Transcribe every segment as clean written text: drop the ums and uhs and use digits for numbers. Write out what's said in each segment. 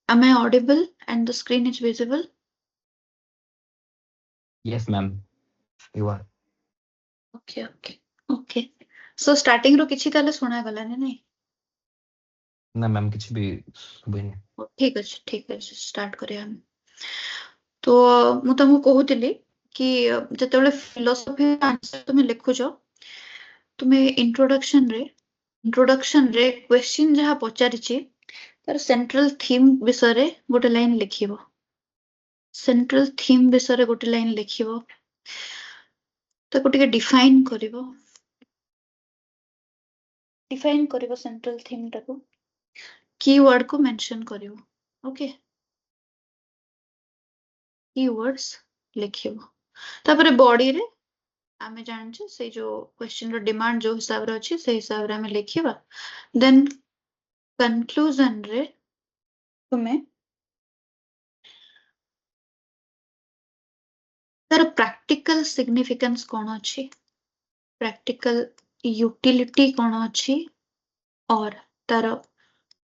Am I audible and the screen is visible? Yes, ma'am. You are. Okay. So starting ରୁ କିଛି ତାହେଲେ ଶୁଣା ଗଲାନି ନାଇଁ? ନା ମ୍ୟାମ୍ କିଛି ବି ଶୁଭେନି। ଠିକ ଅଛି ଷ୍ଟାର୍ଟ କରିବା ଆମେ। ତ ମୁଁ ତମକୁ କହୁଥିଲି କି ଯେତେବେଳେ ଫିଲୋସଫି ଆନ୍ସର ତୁମେ ଲେଖୁଛ, ତୁମେ ଇଣ୍ଟ୍ରୋଡକ୍ସନ ରେ କ୍ୱେଶ୍ଚିନ୍ ଯାହା ପଚାରିଛି ତାର ସେଣ୍ଟ୍ରାଲ ଥିମ୍ ବିଷୟରେ ଗୋଟେ ଲାଇନ ଲେଖିବ। ସେଣ୍ଟ୍ରାଲ ଥିମ୍ ବିଷୟରେ ଗୋଟେ ଲାଇନ ଲେଖିବ, ତାକୁ ଟିକେ ଡିଫାଇନ୍ କରିବ। ସେଣ୍ଟ୍ରାଲ ଥିମ୍ ଟାକୁ कीवर्ड को मेंशन करियो। ओके, कीवर्ड्स लिखियो। तापर बॉडी रे आमे जानछे से जो क्वेश्चन रो डिमांड जो हिसाब रे अछि से हिसाब रे आमे लिखिबा। देन कंक्लूजन रे तुमे तार प्रैक्टिकल सिग्निफिकेंस कोन अछि, प्रैक्टिकल यूटिलिटी कोन अछि और तार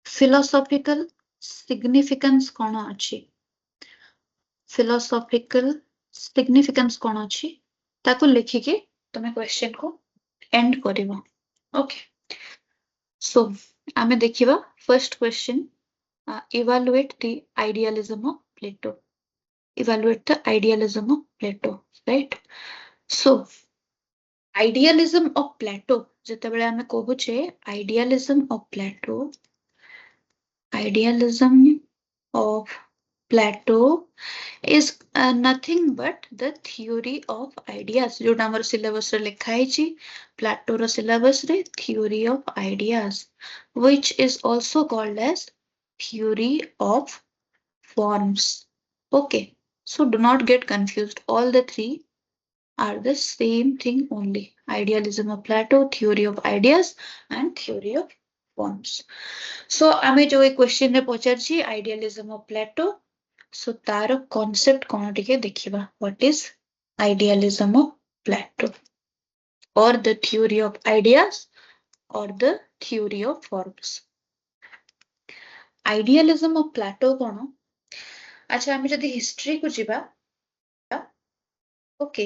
फिलोसॉफिकल सिग्निफिकेंस कोन अछि, फिलोसॉफिकल सिग्निफिकेंस कोन अछि ताको लिखिके तुमे क्वेश्चन को एंड करिवो। ओके, सो आमे देखिबा first question, evaluate the idealism of Plato. Evaluate the idealism of Plato, right? So idealism of Plato जेतेबेले आमे कहूचे idealism of Plato, idealism of Plato is nothing but the theory of ideas. जो हमर syllabus रे लिखा है प्लेटो रो syllabus रे theory of ideas, which is also called as theory of forms. Okay, so do not get confused. All the three are the same thing only. Idealism of Plato, theory of ideas, and theory of forms. So आमे जो एक question रे पचारछि idealism of Plato, so तार concept कोन टिके देखिबा. What is idealism of Plato, or the theory of ideas, or the theory of forms? Idealism of Plato कोन? अच्छा आमे जदि हिस्ट्री को जिबा, ओके,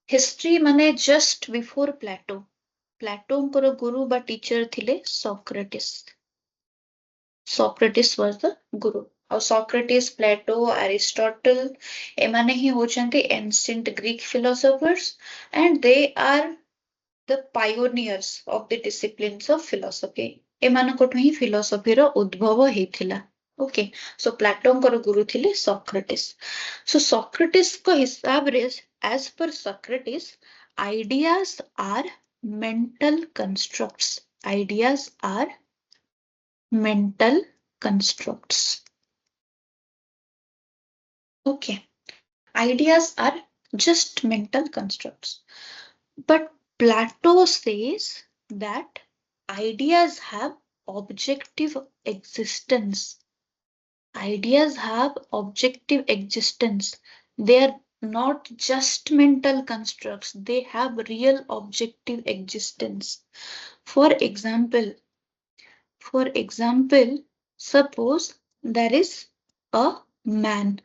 हिस्ट्री माने जस्ट बिफोर प्लेटो, प्लेटोंकर गुरु बा टीचर थिले सॉक्रेटिस। सॉक्रेटिस वाज द गुरु। और सॉक्रेटिस, प्लेटो, एरिस्टोटल एमाने ही होचंती ancient Greek philosophers, and they are the pioneers of the disciplines of philosophy. एमानकोठु ही फिलोसफी रो उद्भव हेथिला। ओके, सो प्लेटोंकर गुरु थिले सॉक्रेटिस। सो सॉक्रेटिस को हिसाब रे, as per Socrates, ideas are mental constructs. Ideas are mental constructs. Okay, ideas are just mental constructs. But Plato says that ideas have objective existence. Ideas have objective existence. They are not just mental constructs, they have real objective existence. For example, suppose there is a man.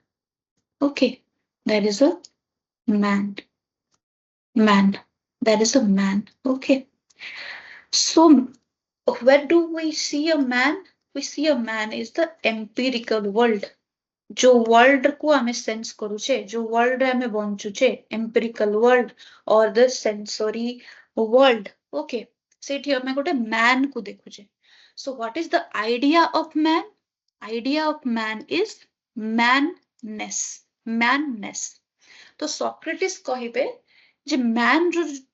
Okay, there is a man. There is a man. Okay, so where do we see a man? We see a man is the empirical world. जो world को आमे sense करूचे, जो world रे आमे बंचुचे, empirical world और the sensory world. Okay, सेठी आमे गोटे मैन को देखुचे। So what is the idea of man? Idea of man is manness. Manness. तो सॉक्रेटिस कहिबे जे मैन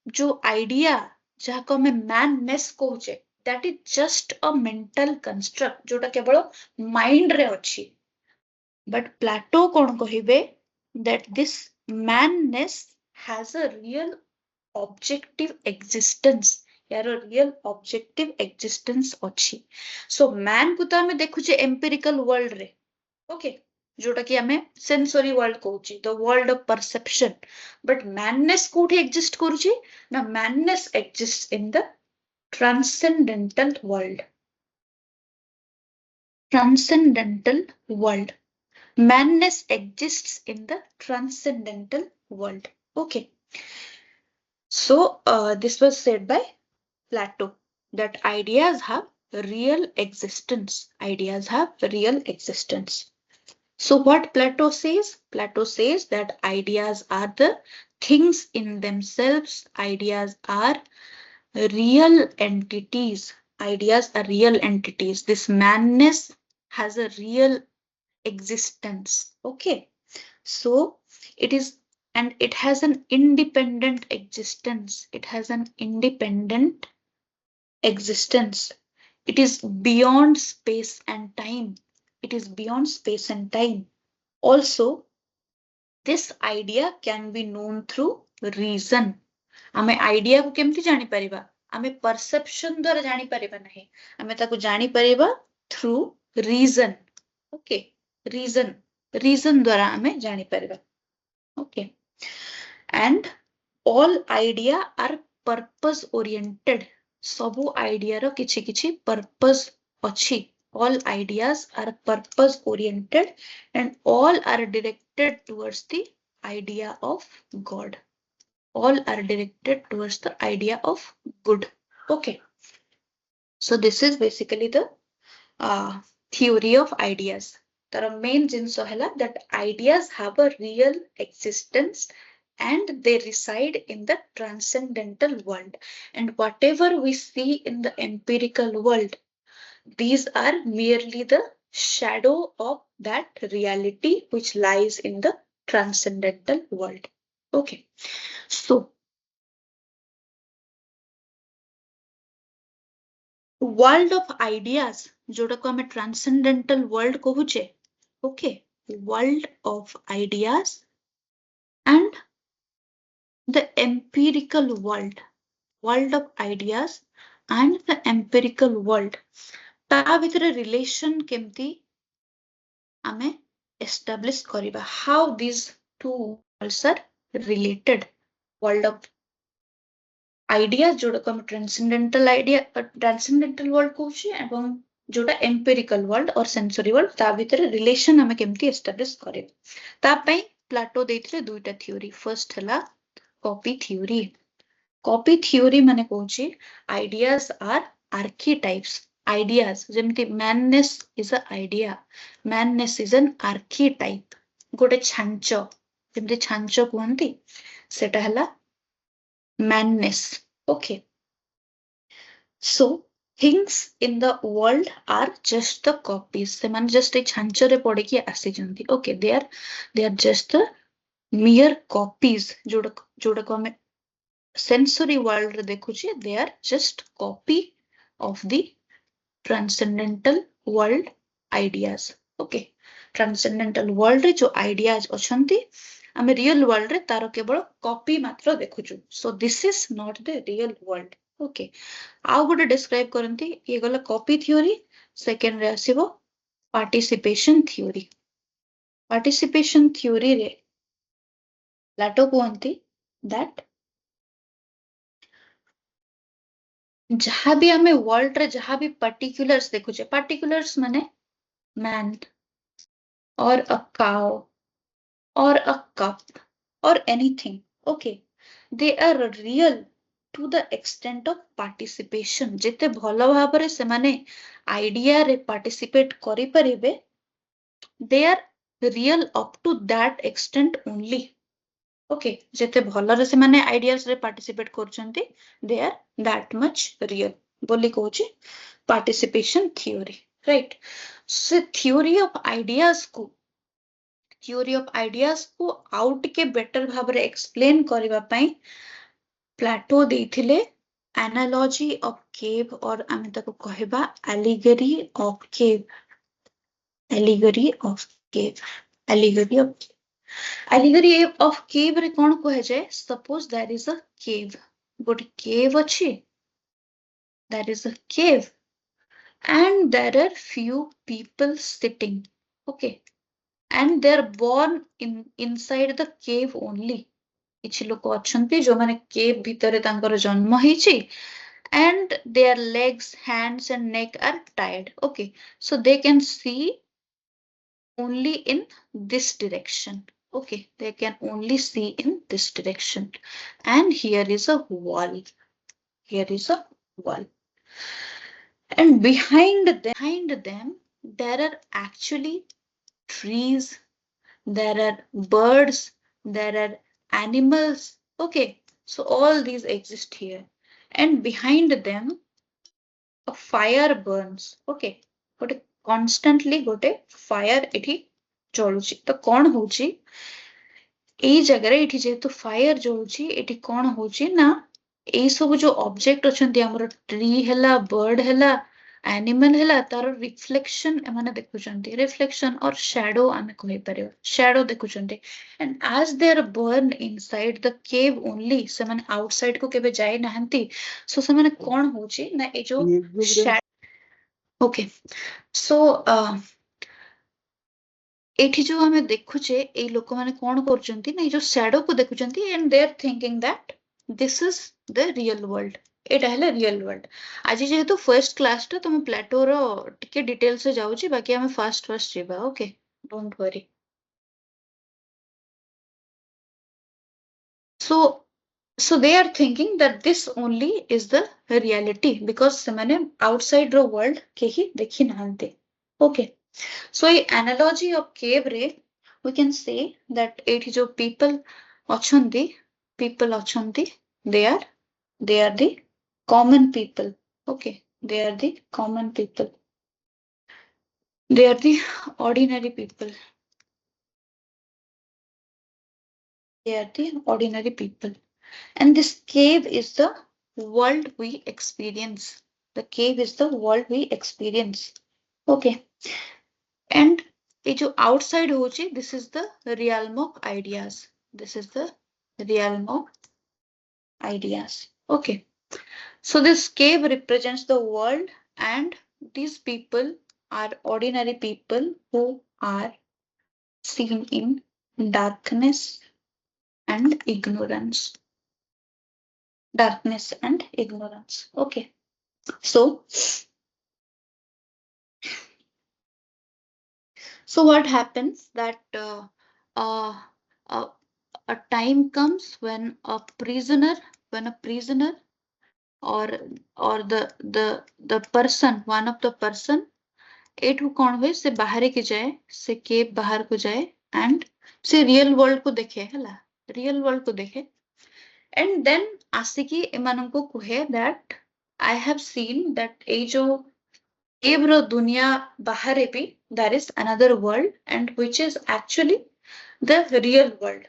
जो आइडिया जहा को आमे मैननेस कहूचे, that is just a mental construct जोटा केवल माइंड रे अछि। But Plato kon kahibe that this manness has a real objective existence. यार real objective existence अछि। So man को तो हमें देखुचे empirical world रे, okay, जोटा कि हमें sensory world कहूची, the world of perception. But manness कोठी exist करूची ना, manness exists in the transcendental world. transcendental world. Madness exists in the transcendental world. Okay. So this was said by Plato, that ideas have real existence. Ideas have real existence. So what Plato says? Plato says that ideas are the things in themselves. Ideas are real entities. Ideas are real entities. This madness has a real existence. Okay. So it is, and it has an independent existence. It has an independent existence. It is beyond space and time. It is beyond space and time. Also, this idea can be known through reason. आमे idea को केमती जानी परिबा? आमे perception द्वारा जानी परिबा नहीं. आमे ताको जानी परिबा थ्रू रीजन. ओके, रीजन द्वारा आमे जानी परिबा. Okay, and all idea are purpose oriented. सबु आइडिया रो किछि किछि पर्पस अछि. All ideas are purpose oriented and all are directed towards the idea of God. All are directed towards the idea of good. Okay. So this is basically the theory of ideas. The main jinso hela that ideas have a real existence and they reside in the transcendental world. And whatever we see in the empirical world, these are merely the shadow of that reality which lies in the transcendental world. Okay. So world of ideas, जोटा को हमें transcendental world कहूचे. Okay. World of ideas and the empirical world. World of ideas and the empirical world. ता भितर relation केमती आमे establish करिबा. How these two worlds are related. World of ideas जोटा को हम transcendental idea, transcendental world कहूचे एवं जोटा empirical world और sensory world ता भितर relation आमे केमती establish करिबा. ता पई प्लाटो देथिले दुईटा theory. First हला copy theory. Copy theory माने कहूचे ideas are archetypes. Ideas जेमती madness is an idea. Madness is an archetype. गोटे छांच जेमती छांच कहंती सेटा हला madness. Okay. So things in the world are just the copies. से माने just ए छांच रे पड़े की आसी जंती. Okay, they are just the mere copies. जोड़ा को हमें sensory world रे देखुची, they are just copy of the transcendental world ideas. Okay. Transcendental world रे जो ideas अछंती आमे real world रे तारो केवल copy मात्र देखुचु. So this is not the real world. Okay. आउ गोटे describe करंती ये गला copy theory. Second रे आसीबो participation theory. Participation theory रे प्लाटो कहंती that जहाँ भी हमें वर्ल्ड रे जहाँ भी particulars देखुचे, particulars माने man or a cow or a cup or anything. Okay, they are real to the extent of participation. जेते भलो भाबरे से माने idea रे participate करि परिबे, they are real up to that extent only. Okay, जेते भलो रे से माने ideas रे participate करचंती, they are that much real. बोली कहूची participation theory. Right. So theory of ideas को आउ टिके बेटर भाबरे एक्सप्लेन करिबा पई प्लाटो देथिले analogy of cave और आमे ताको कहबा allegory of cave. Allegory of cave. Allegory of cave. Allegory of cave रे कोन कहे जाय? Suppose there is a cave. गोटे cave अछि. There is a cave and there are few people sitting. Okay. And they are born inside the cave only. किछि लोक अछंती जो माने केव भितरे तांकर जन्म हिची and their legs, hands and neck are tied. Okay, so they can see only in this direction. Okay, they can only see in this direction. And here is a wall. Here is a wall. And behind them, there are actually trees, there are birds, there are animals. Okay, so all these exist here. And behind them, a fire burns. Okay, but constantly gote fire ethi ଜଳୁଛି ତ କଣ ହଉଛି ଏଇ ଜାଗାରେ ଏଠି ଯେହେତୁ fire ଜଳୁଛି ଏଠି କଣ ହଉଛି ନା ଏଇ ସବୁ ଯୋଉ ଅବଜେକ୍ଟ ଅଛନ୍ତି ଆମର ଟ୍ରି ହେଲା ବର୍ଡ ହେଲା ଆନିମାଲ ହେଲା ତାର ରିଫ୍ଲେକ୍ସନ ଏମାନେ ଦେଖୁଛନ୍ତି ରିଫ୍ଲେକ୍ସନ ଅର ଶ୍ୟାଡୋ ଆମେ କହିପାରିବା ଶ୍ୟାଡୋ ଦେଖୁଛନ୍ତି and as they are born inside the cave only ସେମାନେ outside କୁ କେବେ ଯାଇନାହାନ୍ତି so ସେମାନେ କଣ ହଉଛି ନା ଏଇ ଯୋଉ okay so ଏଠି ଯୋଉ ଆମେ ଦେଖୁଛେ ଏଇ ଲୋକମାନେ କଣ କରୁଛନ୍ତି ନା ଏଇ ଯୋଉ ଶ୍ୟାଡୋ କୁ ଦେଖୁଛନ୍ତି and they are thinking that this is the real world ଏଇଟା ହେଲା real world ଆଜି ଯେହେତୁ first class ଟା ତ ମୁଁ ପ୍ଲାଟୋର ଟିକେ ଡିଟେଲ୍ସ ରେ ଯାଉଛି ବାକି ଆମେ first ଯିବା okay don't worry so they are thinking that this only is the reality because ସେମାନେ outside ର world କେହି ଦେଖି ନାହାନ୍ତି okay so in analogy of cave रे we can say that ଏଠି ଯୋଉ people ଅଛନ୍ତି they are the common people okay they are the common people they are the ordinary people they are the ordinary people and this cave is the world we experience the cave is the world we experience okay and ये जो outside होची this is the realm of ideas this is the realm of ideas okay so this cave represents the world and these people are ordinary people who are seen in darkness and ignorance okay so what happens that uh, a time comes when a prisoner or the person one of the person एठू कौन हुए से बाहर के जाए से केव बाहर को जाए and से रियल वर्ल्ड को देखे हला रियल वर्ल्ड को देखे and then आसिकी एमान को कहे that I have seen that ए जो केव रो दुनिया बाहर भी there is another world and which is actually the real world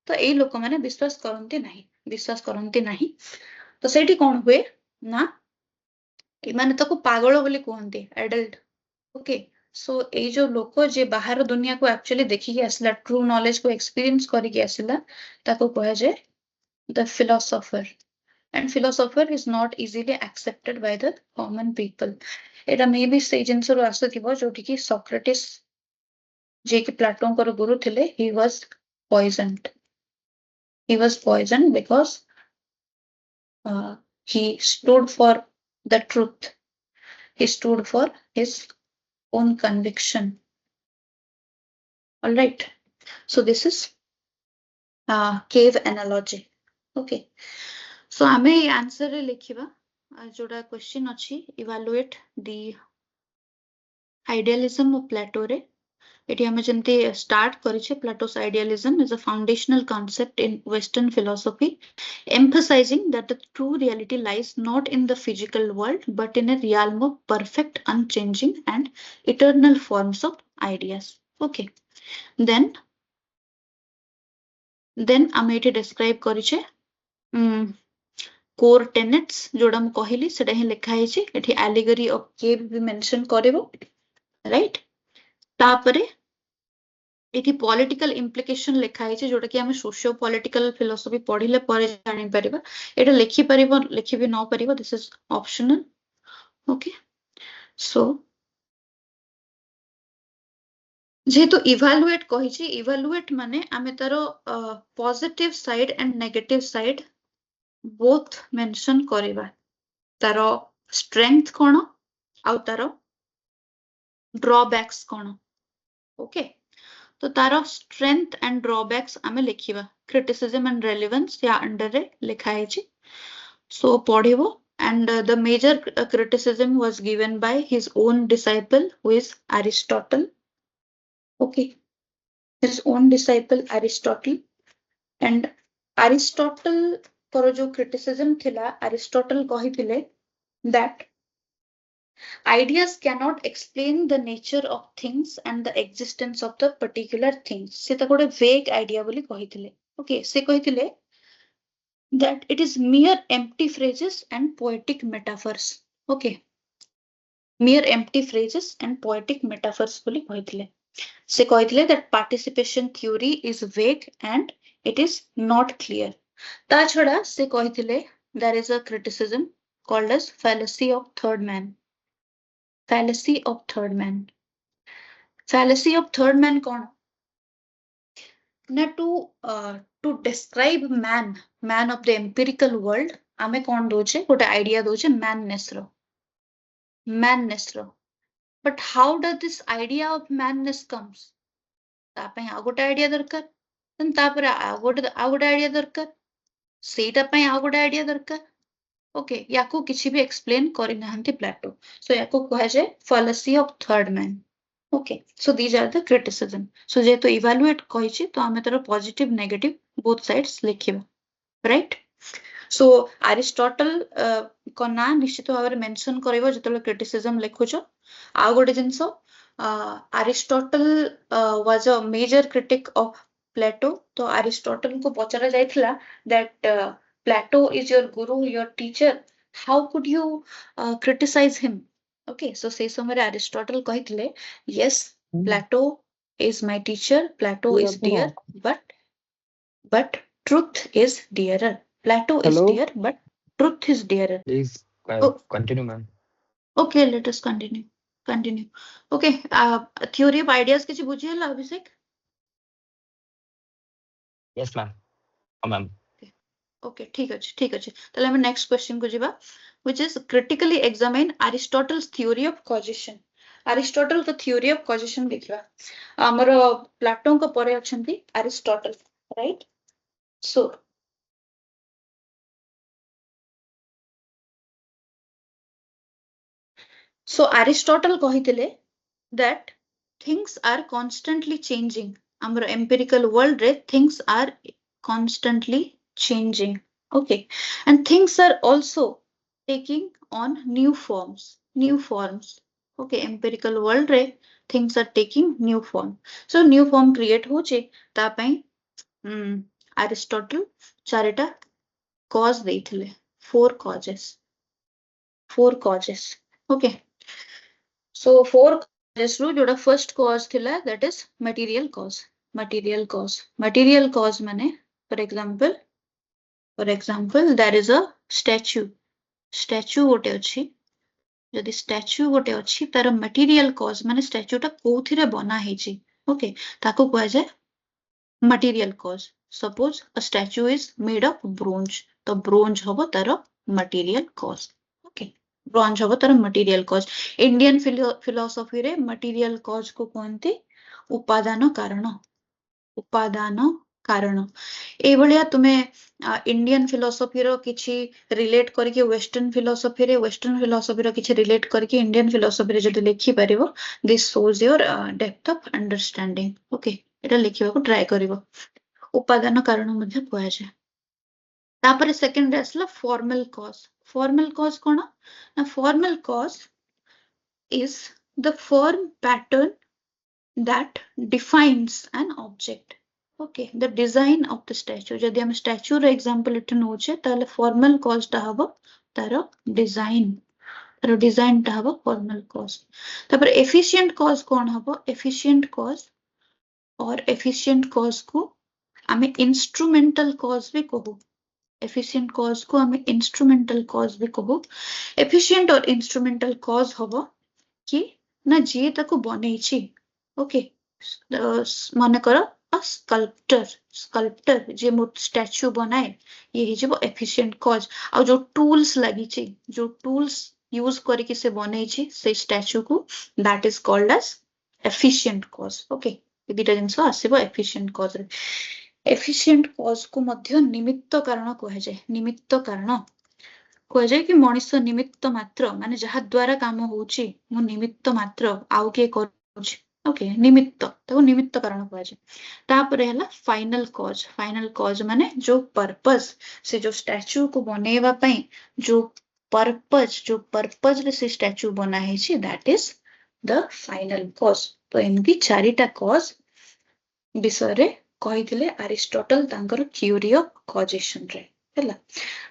तो ए लोक माने विश्वास करंती नहीं तो सेठी कौन हुए ना एमाने ताको पागल बोली कहंती एडल्ट ओके सो ए जो लोक जे बाहर दुनिया को एक्चुअली देखिके आसला ट्रू नॉलेज को एक्सपीरियंस करिके आसला ताको कहे जे the philosopher and philosopher is not easily accepted by the common people एटा मे भी से जिंस रो आसुथिबो जोठी कि सॉक्रेटिस जे कि प्लेटो को गुरु थिले he was poisoned because he stood for the truth he stood for his own conviction all right so this is cave analogy okay so ame answer रे लिखिबा जोडा question अछि evaluate the idealism of Plato रे eighty हमें जंती start करिछे Plato's idealism is a foundational concept in Western philosophy emphasizing that the true reality lies not in the physical world but in a realm of perfect unchanging and eternal forms of ideas okay then हमें eighty describe करिछे core tenets जोडा हम कहली सेटा ही लिखा है एठी allegory of cave भी mention करेबो right तापरे एठी पॉलिटिकल इम्प्लिकेशन लिखा है जोटा कि हम सोशियो पॉलिटिकल फिलोसफी पढिले परे जानि परिबा एटा लिखि परिबो लिखि भी न परिबो this is optional okay so जेहेतु इवालुएट कहिछि इवालुएट माने आमे तारो positive side and negative side both mention करिबा तारो स्ट्रेंथ कोन आउ तारो ड्रॉबैक्स कोन ओके तो तारो स्ट्रेंथ एंड ड्रॉबैक्स आमे लिखिबा क्रिटिसिज्म एंड रेलेवेंस या अंडर रे लिखा है जी सो पढिबो and the major criticism was given by his own disciple who is Aristotle okay his own disciple Aristotle and Aristotle पर जो criticism थिला Aristotle कहिथिले that ideas cannot explain the nature of things and the existence of the particular things से तो गोटे vague idea बोली कहिथिले okay से कहिथिले that it is mere empty phrases and poetic metaphors okay mere empty phrases and poetic metaphors बोली कहिथिले से कहिथिले that participation theory is vague and it is not clear ता छड़ा से कहिथिले there is a criticism called as fallacy of third man fallacy of third man fallacy of third man कौन ना to describe man of the empirical world आमे कौन दोचे गोटे idea दोचे manness रो but how does this idea of manness comes तापे आ गोटे आइडिया दरकार then तापरे आ गोटे आइडिया दरकार सेटा पय आ गोटे आइडिया दरकार ओके याको किछि भी एक्सप्लेन करि नाहंती प्लेटो सो याको कहा जाय fallacy of third man okay so these are the criticism so जे तो evaluate कहिछि तो आमे तर positive negative both sides लिखिबा right so Aristotle को ना निश्चित भाव मेंशन करबो जतले criticism लिखुछो आ गोटे जिंसो Aristotle was a major critic of Plato तो Aristotle को पचरा जायथिला that Plato is your guru your teacher how could you criticize him okay so से समय Aristotle कहिथिले yes Plato is my teacher Plato is dear but truth is dearer Plato is dear but truth is dearer Please continue, ma'am. Okay, let us continue. Okay, theory of ideas किछि बुझियला अभिषेक? Yes, ma'am. Oh, ma'am. Okay, ठीक अछि. ताले हम next question को जिबा which is critically examine Aristotle's theory of causation. Aristotle का theory of causation देखिबा. हमर प्लेटो को परे अछंती Aristotle, right? So Aristotle कहिथिले that things are constantly changing. Our empirical world re things are constantly changing. Okay. And things are also taking on new forms. Okay. Empirical world re things are taking new form. So new form create होचे ता पई Aristotle चारिटा cause देथिले 4 causes. Okay. So 4 causes ru जोड़ा first cause थिला that is material cause माने for example there is a statue गोटे अछि जदि statue गोटे अछि तार material cause माने statue टा कोथिरे बना हेछि ओके ताको कहै जाय material cause suppose a statue is made of bronze तो bronze हबो तार material cause okay bronze हबो तार material cause Indian philosophy रे material cause को कहंती उपादान कारण ए भलिया तुमे इंडियन फिलोसॉफी रो किछि रिलेट करके वेस्टर्न फिलोसॉफी रो किछि रिलेट करके इंडियन फिलोसॉफी रे जदि लिखि परिबो this shows your depth of understanding okay एटा लिखिबा को ट्राई करिवो उपादान कारण मध्ये कहै छै तापर सेकंड आसला फॉर्मल कॉज कोन ना formal cause is the form pattern that defines an object okay the design of the statue जदि हम statue रो example एठन होचे ताले formal cause ता हबो तारो design ता हबो formal cause तापर efficient cause कोन हबो efficient cause को हमें instrumental cause भी कहू efficient cause को हमें instrumental cause भी कहू efficient और instrumental cause हबो कि ना जे ताको बनेछि ओके माने करो a sculptor जे स्टैच्यू बनाए ये हिजबो efficient cause आ जो tools लगी ची जो tools use करके से बने ची से स्टैच्यू को that is called as efficient cause okay ये दिटा जिनस आसीबो efficient cause रे efficient cause को मध्य निमित्त कारण कहे जाए निमित्त कारण कहे जाए कि मनुष्य निमित्त मात्र माने जहा द्वारा काम होची मु निमित्त मात्र आउ के करूची ओके निमित्त ताको निमित्त कारण कहे जाए तापर हैला फाइनल कॉज माने जो पर्पस से जो स्टैच्यू को बनेवा पई जो पर्पस रे से स्टैच्यू बना है छी that is the final cause तो एमती चारिटा कॉज विषय रे कहिथिले अरिस्टोटल तांकर थ्योरी ऑफ कॉजेशन रे हैला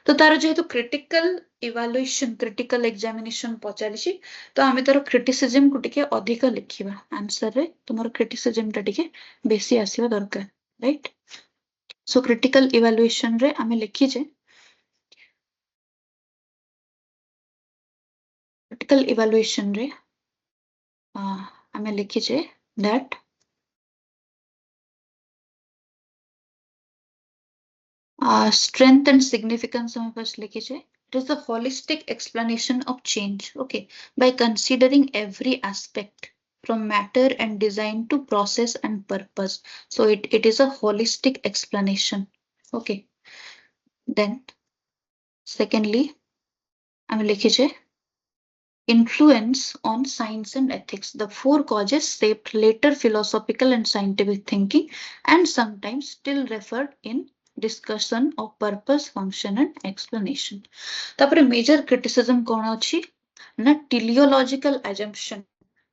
तो तार जेहेतु क्रिटिकल इवैल्यूएशन क्रिटिकल एग्जामिनेशन पचारिछि तो आमे तार क्रिटिसिज्म को टिके अधिक लिखिबा आंसर रे तुमर क्रिटिसिज्म टा टिके बेसी आसीबा दरकार राइट सो क्रिटिकल इवैल्यूएशन रे आमे लिखि जे क्रिटिकल इवैल्यूएशन रे आमे लिखि जे दैट strength and significance हमें first लिखी जाए. It is the holistic explanation of change, okay, by considering every aspect from matter and design to process and purpose. So it is a holistic explanation, okay. Then, secondly, हमें लिखी जाए influence on science and ethics. The four causes shaped later philosophical and scientific thinking and sometimes still referred in discussion of purpose, function and explanation. तापर major criticism कौन अच्छी ना teleological assumption.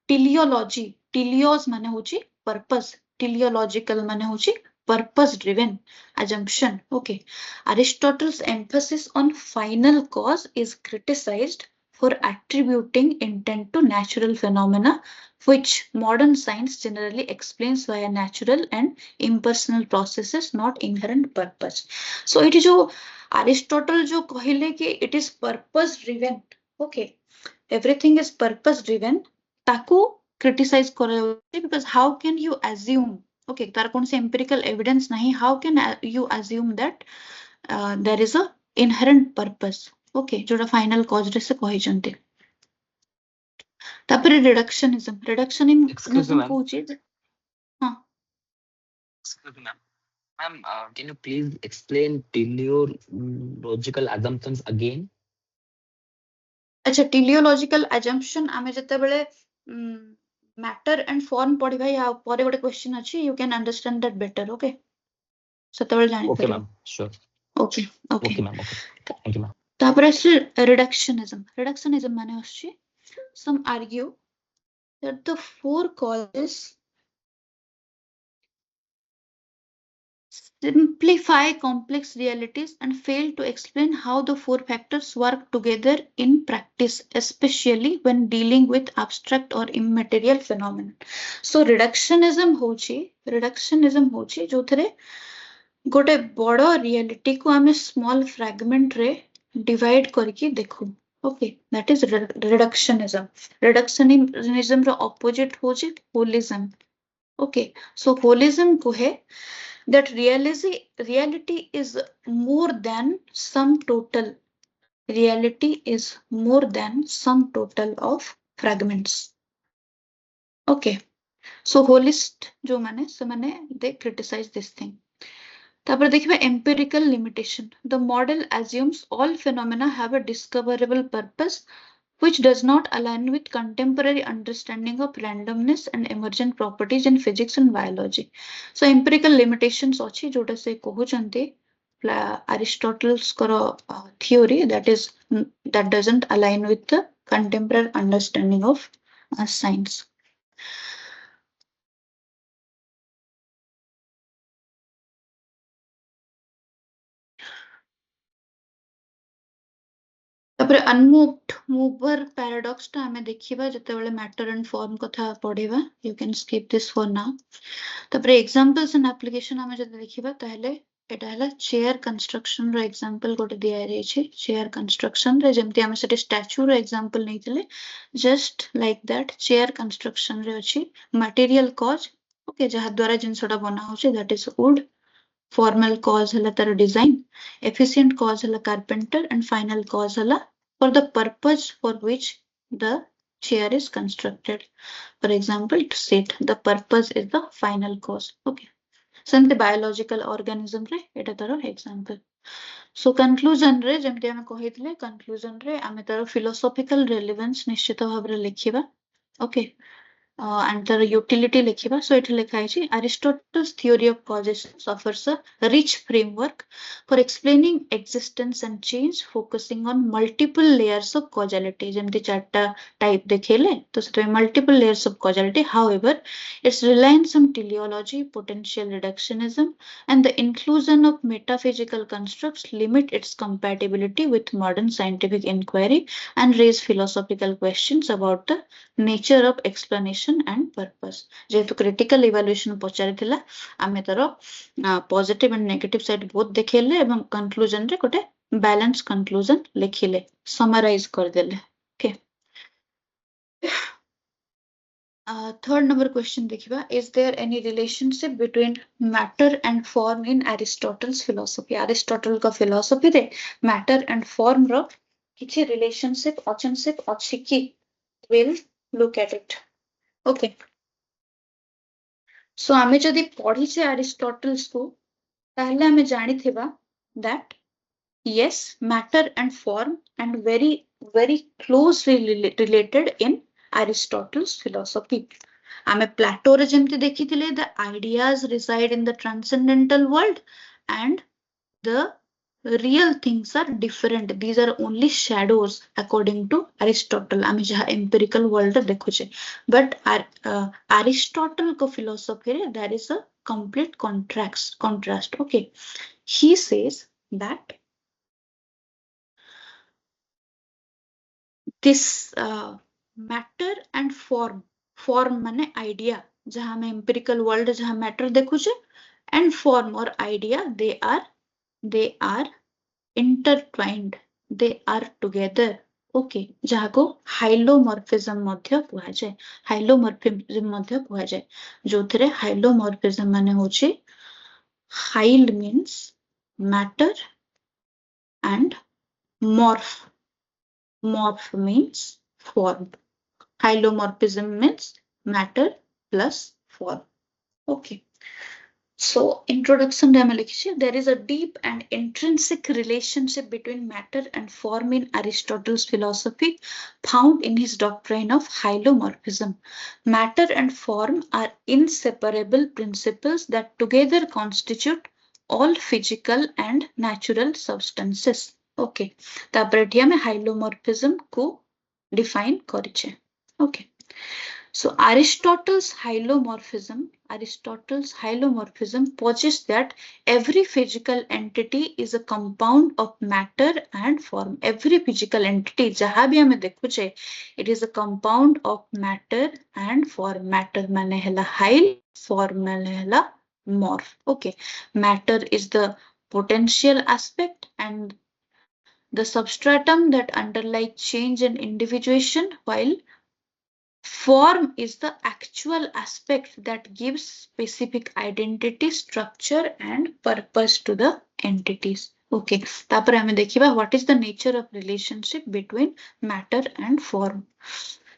Teleos माने होची purpose. Teleological माने होची purpose driven assumption. Okay. Aristotle's emphasis on final cause is criticized for attributing intent to natural phenomena, which modern science generally explains via natural and impersonal processes, not inherent purpose. So it is जो Aristotle जो कहले कि it is purpose driven, okay, everything is purpose driven, ताको criticize करे because how can you assume, okay, तार कौन से empirical evidence नहीं, how can you assume that there is a inherent purpose. Okay जोटा फाइनल कॉज रे से कहि जंते तापर रिडक्शनिज्म कहूची हां Excuse me, ma'am. Can you please explain teleological assumptions again? अच्छा teleological assumption आमे जते बेले matter and form पढिबा या परे गोटे क्वेश्चन अछि you can understand that better okay सते बेले जानि Okay, ma'am. Sure. Okay. Okay, ma'am. Okay. Thank you, ma'am. तापर reductionism माने अछि some argue that the four causes simplify complex realities and fail to explain how the four factors work together in practice, especially when dealing with abstract or immaterial phenomena. So reductionism होची जो थरे गोटे बड़ो reality को आमे small fragment रे divide करके देखू. Okay, that is reductionism. Reductionism row opposite होची holism. Okay, so holism को है that reality is more than sum total. Reality is more than sum total of fragments. Okay, so holist जो माने से माने they criticize this thing. तापर देखिबा empirical limitation. The model assumes all phenomena have a discoverable purpose which does not align with contemporary understanding of randomness and emergent properties in physics and biology. So empirical limitations अछि जोटा से कहउचंती Aristotle's theory that doesn't align with the contemporary understanding of science. तापर unmoved mover paradox टा हमें देखिबा जते बेले matter and form कथा पढिबा you can skip this for now. तापर examples and application हमें जते देखिबा ताहले एटा हला chair construction रो example गोटे दिया रे छै chair construction रे जेमति हमें सेटे statue row example नैतिले just like that chair construction रे अछि material cause ओके जहा द्वारा जिनसटा बना होचे that is would formal cause हला तार design efficient cause हला carpenter and final cause हला for the purpose for which the chair is constructed for example to sit the purpose is the final cause okay सेमते biological organism रे एटा तार example so conclusion रे जेमते हम कहितले conclusion रे आमे तार philosophical relevance निश्चित भाबरे लिखिबा okay and the utility lekhiba so it lekha hai Aristotle's theory of causation offers a rich framework for explaining existence and change focusing on multiple layers of causality jemti charta type dekhele to seta multiple layers of causality however its reliance on teleology potential reductionism and the inclusion of metaphysical constructs limit its compatibility with modern scientific inquiry and raise philosophical questions about the nature of explanation and purpose जेहेतु critical evaluation पचारिथिला आमे तारो positive and negative side both देखेले एवं conclusion रे गोटे balance conclusion लिखिले summarize करदेले okay third number question देखिबा is there any relationship between matter and form in Aristotle's philosophy Aristotle का philosophy रे matter and form रो किछि relationship अछि कि we'll look at it okay so आमे जदि पढ़िछे Aristotle's को ताहले आमे जानिथिबा that yes matter and form and very closely related in Aristotle's philosophy आमे Plato रे जेमति देखिथिले the ideas reside in the transcendental world and the real things are different these are only shadows according to Aristotle आमे जहा empirical world देखुछे but Aristotle को philosophy रे there is a complete contrast okay he says that this matter and form माने idea जहाँ में empirical world जहाँ matter देखुछे and form or idea they are intertwined they are together okay जहाँ को हाइलोमॉर्फिज्म मध्य कुहा जाय हाइलोमॉर्फिज्म मध्य कुहा जाय जोथरे हाइलोमॉर्फिज्म माने होची हाइल means matter and morph means form Hylomorphism means matter plus form. Okay. So, introduction there is a deep and intrinsic relationship between matter and form in Aristotle's philosophy found in his doctrine of hylomorphism. Matter and form are inseparable principles that together constitute all physical and natural substances. Okay. तापर एठी हमें hylomorphism को define करिछे. Okay. So Aristotle's hylomorphism posits that every physical entity is a compound of matter and form. Every physical entity जहाँ भी हमें देखुछे it is a compound of matter and form. Matter माने हला hyl, form माने हला morph. Okay, matter is the potential aspect and the substratum that underlies change and individuation, while form is the actual aspect that gives specific identity, structure, and purpose to the entities. Okay, तापर हमें देखिबा what is the nature of relationship between matter and form.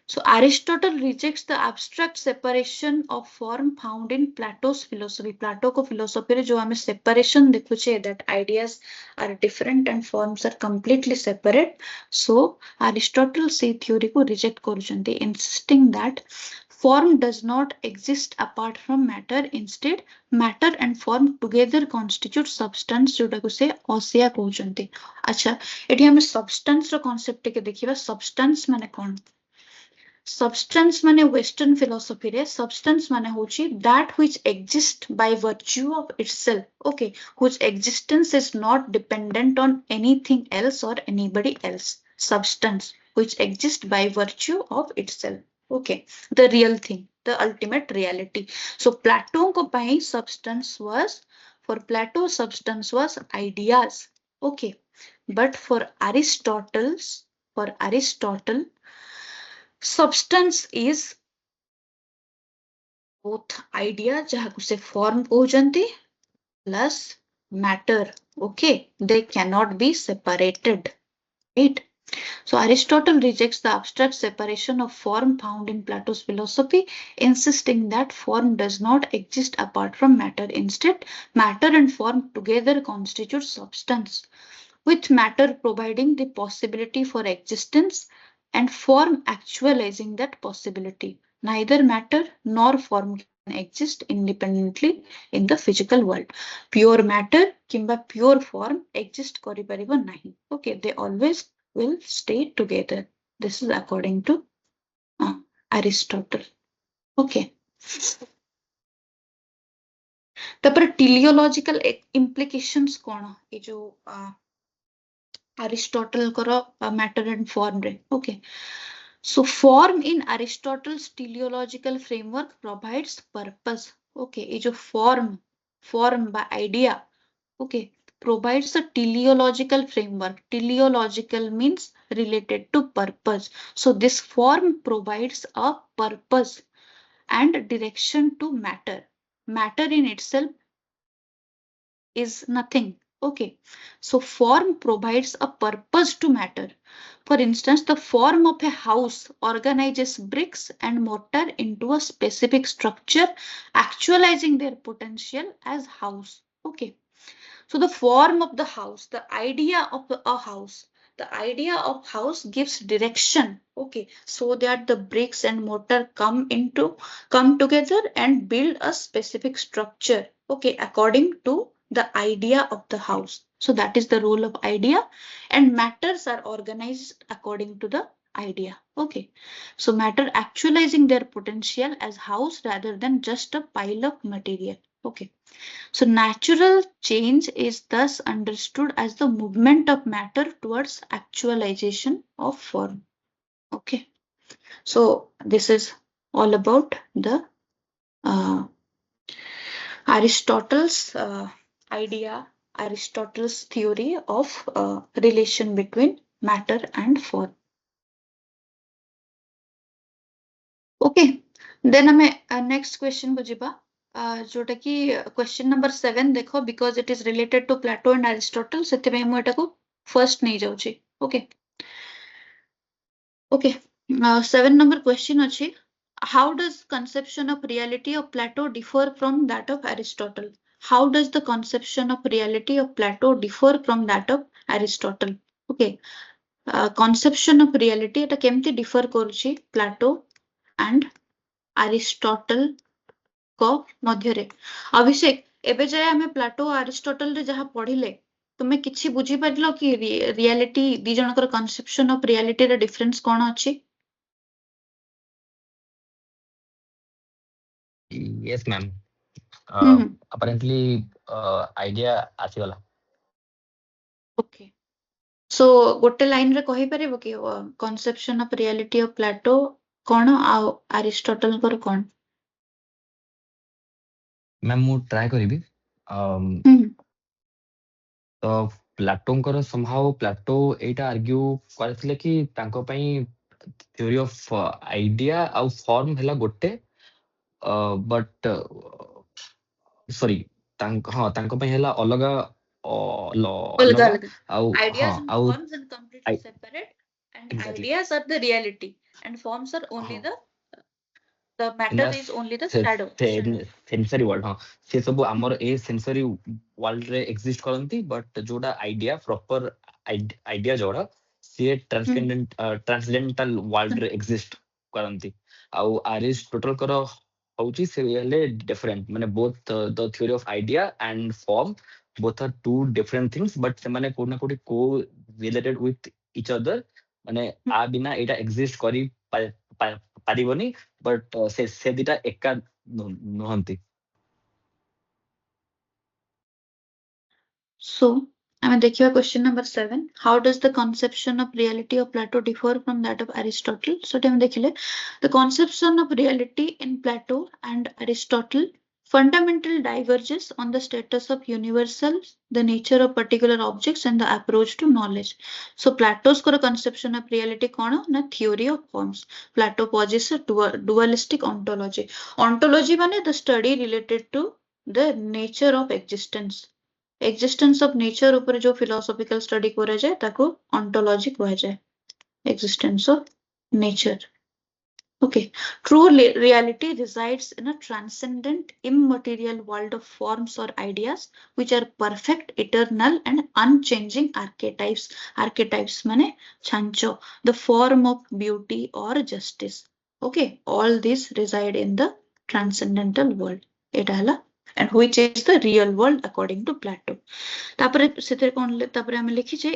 So Aristotle rejects the abstract separation of form found in Plato's philosophy. Plato को philosophy रे जो हमें separation देखुछे that ideas are different and forms are completely separate. So Aristotle से theory को reject करुछन्ति, insisting that form does not exist apart from matter. Instead, matter and form together constitute substance जोटा को से असेया कहउछन्ति. अच्छा एठी हमें substance रो concept के देखिबा. Substance माने कोन? Substance माने western philosophy रे substance माने होची that which exists by virtue of itself, okay, whose existence is not dependent on anything else or anybody else. Substance which exists by virtue of itself, okay, the real thing, the ultimate reality. So Plato को पाई substance was, for Plato substance was ideas, okay, but for Aristotle substance is both idea jahaku se form कहउचंती plus matter. Okay, they cannot be separated, right? So Aristotle rejects the abstract separation of form found in Plato's philosophy, insisting that form does not exist apart from matter. Instead, matter and form together constitute substance, with matter providing the possibility for existence and form actualizing that possibility. Neither matter nor form can exist independently in the physical world. Pure matter kimba pure form exist karipariba nahi. Okay, they always will stay together. This is according to Aristotle. Okay. तापर teleological implications कौन ये जो Aristotle करो matter and form रे. Okay. So form in Aristotle's teleological framework provides purpose. Okay, ये जो form by idea, okay, provides a teleological framework. Teleological means related to purpose. So this form provides a purpose and direction to matter. Matter in itself is nothing. Okay, so form provides a purpose to matter. For instance, the form of a house organizes bricks and mortar into a specific structure, actualizing their potential as house. Okay, so the form of the house, the idea of a house, the idea of house gives direction. Okay, so that the bricks and mortar come together and build a specific structure. Okay, according to the idea of the house. So that is the role of idea, and matters are organized according to the idea. Okay, so matter actualizing their potential as house rather than just a pile of material. Okay, so natural change is thus understood as the movement of matter towards actualization of form. Okay, so this is all about the Aristotle's idea, Aristotle's theory of relation between matter and form. Okay, then हमें next question को जिबा जोटा कि question number 7 देखो, because it is related to Plato and Aristotle, सेते पे हम एटा को first नहीं जाउची. Okay. Okay. 7 number question अछि. How does conception of reality of Plato differ from that of Aristotle? How does the conception of reality of Plato differ from that of Aristotle? Okay. Conception of reality एटा केमती differ करूची Plato and Aristotle को मध्यरे. अभिषेक एबे जाय हमें Plato Aristotle रे जहा पढिले तुमे किछि बुझी पारलो कि रियलिटी दी जनकर कन्सेप्शन ऑफ रियलिटी रे डिफरेंस कोन अछि? Yes, ma'am. Apparently, idea आसीगला. ओके, सो गोटे लाइन रे कहि परिबो कि conception of reality of Plato कोन आ अरिस्टोटल कर कोन? मैम मु ट्राई करिबी. तो प्लाटोंकर समहाउ प्लाटो एटा आर्ग्यू करथिले कि तांको पई थ्योरी ऑफ आइडिया आउ फॉर्म हैला गोटे, बट सॉरी तांको पई हैला अलगा अलगा आउ ideas and आउ forms are completely separate, and exactly ideas are the reality and forms are only the matter is only the shadow. Sensory world से सब हमर ए सेंसरी वर्ल्ड रे एग्जिस्ट करंती, बट जोडा आइडिया प्रॉपर आइडिया जोडा से ट्रांसडेंटल वर्ल्ड रे एग्जिस्ट करंती. आउ अरिस्टोटल कर होची से हेले डिफरेंट, माने both the theory of idea and form both are two different things, but से माने कोना कोटी को रिलेटेड विथ ईच अदर, माने आ बिना एटा एग्जिस्ट करी पारिबनी, बट से दिटा एका नहंती. So, I mean, देखिए question number 7. How does the conception of reality of Plato differ from that of Aristotle? So, हम देखिले the conception of reality in Plato and Aristotle. fundamental diverges on the status of universals, the nature of particular objects, and the approach to knowledge. So Plato's conception of reality kona na theory of forms. Plato poses a dualistic ontology. Ontology means the study related to the nature of existence. Existence of nature ऊपर जो philosophical study करा जाए ताको ontology कहा जाए. Existence of nature. Okay, true reality resides in a transcendent, immaterial world of forms or ideas, which are perfect, eternal, and unchanging archetypes. Archetypes mane chancho, the form of beauty or justice. Okay, all these reside in the transcendental world. And which is the real world according to Plato.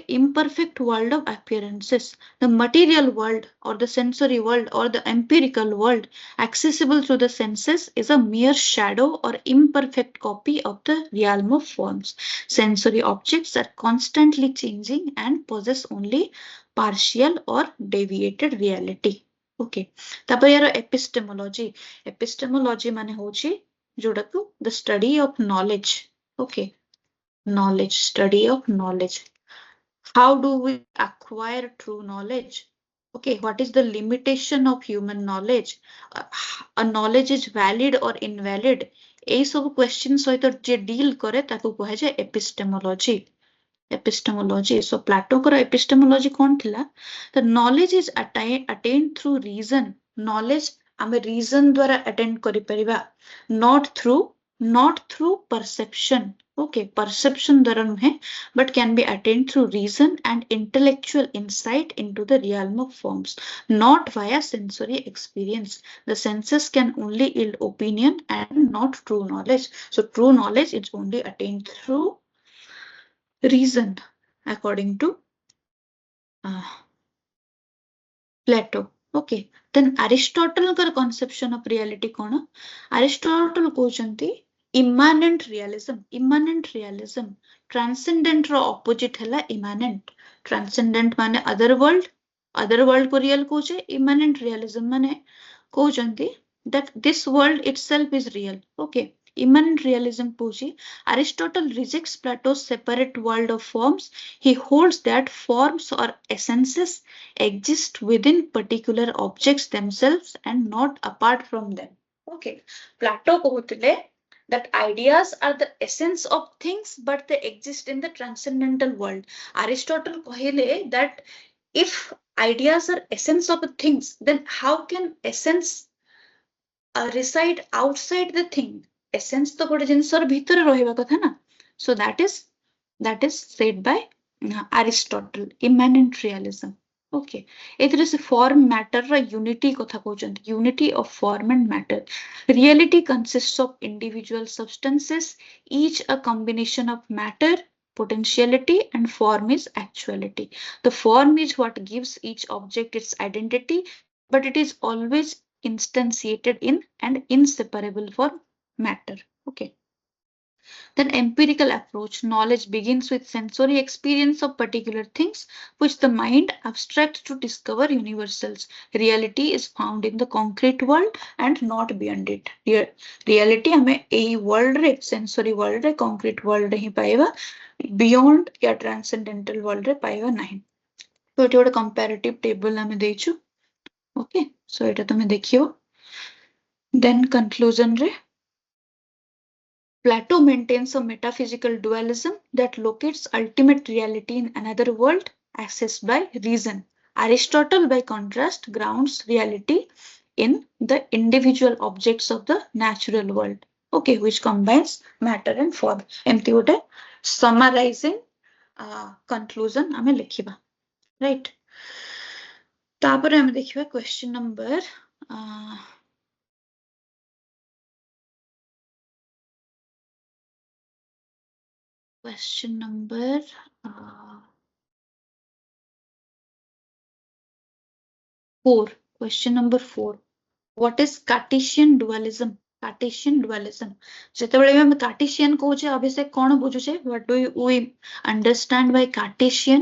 Imperfect world of appearances. The material world or the sensory world or the empirical world accessible through the senses is a mere shadow or imperfect copy of the realm of forms. Sensory objects are constantly changing and possess only partial or deviated reality. Okay. Epistemology. Epistemology mane hochi jodaku the study of knowledge. Okay. Knowledge, study of knowledge. How do we acquire true knowledge? Okay, what is the limitation of human knowledge? A knowledge is valid or invalid? এই সব question সହିତ যে deal করে তাকে କୁହାଯାଏ epistemology. Epistemology. So Platoଙ୍କର epistemology କଣ ଥିଲା? The knowledge is attained through reason. Knowledge ଆମେ reason ଦ୍ୱାରା attain କରିପାରିବା. Not through perception. Okay, perception द्वारा नुहे, but can be attained through reason and intellectual insight into the realm of forms, not via sensory experience. The senses can only yield opinion and not true knowledge. So true knowledge is only attained through reason, according to Plato. Okay, then Aristotle's conception of reality kona? Aristotle kouchanti immanent realism. Immanent realism. Transcendent ro opposite hela immanent. Transcendent mane other world ko real kouche. Immanent realism mane kouchanti that this world itself is real. Okay. Immanent realism kouchi Aristotle rejects Plato's separate world of forms. He holds that forms or essences exist within particular objects themselves and not apart from them. Okay, Plato कहूतिले that ideas are the essence of things, but they exist in the transcendental world. Aristotle कहले that if ideas are essence of things, then how can essence reside outside the thing? Essence तो गोटे जिनसर भीतर रहिबा कथा ना. So that is said by Aristotle. Immanent realism. Okay, एथिरे से form matter रा unity कथा कहउचंती. Unity of form and matter. Reality consists of individual substances, each a combination of matter, potentiality, and form is actuality. The form is what gives each object its identity, but it is always instantiated in and inseparable from matter. Okay. Then empirical approach. Knowledge begins with sensory experience of particular things, which the mind abstracts to discover universals. Reality is found in the concrete world and not beyond it. Reality हमें a world रे, sensory world रे, concrete world रे ही पाएगा, beyond या transcendental world रे पाएगा नहीं. तो ये ଗୋଟେ comparative table हमें देइछु. Okay, so এটা তুমি देखियो. Then conclusion रे. Plato maintains a metaphysical dualism that locates ultimate reality in another world accessed by reason. Aristotle, by contrast, grounds reality in the individual objects of the natural world. Okay, which combines matter and form. एमती गोटे summarizing conclusion आमे लिखिबा. Right. तापर आमे देखिबा question number Question number 4. Question number 4. What is Cartesian dualism? Cartesian dualism. ଯେତେବେଳେ ଆମେ Cartesian କହୁଛେ ଅବଶ୍ୟ କଣ ବୁଝୁଛେ? What do we understand by Cartesian?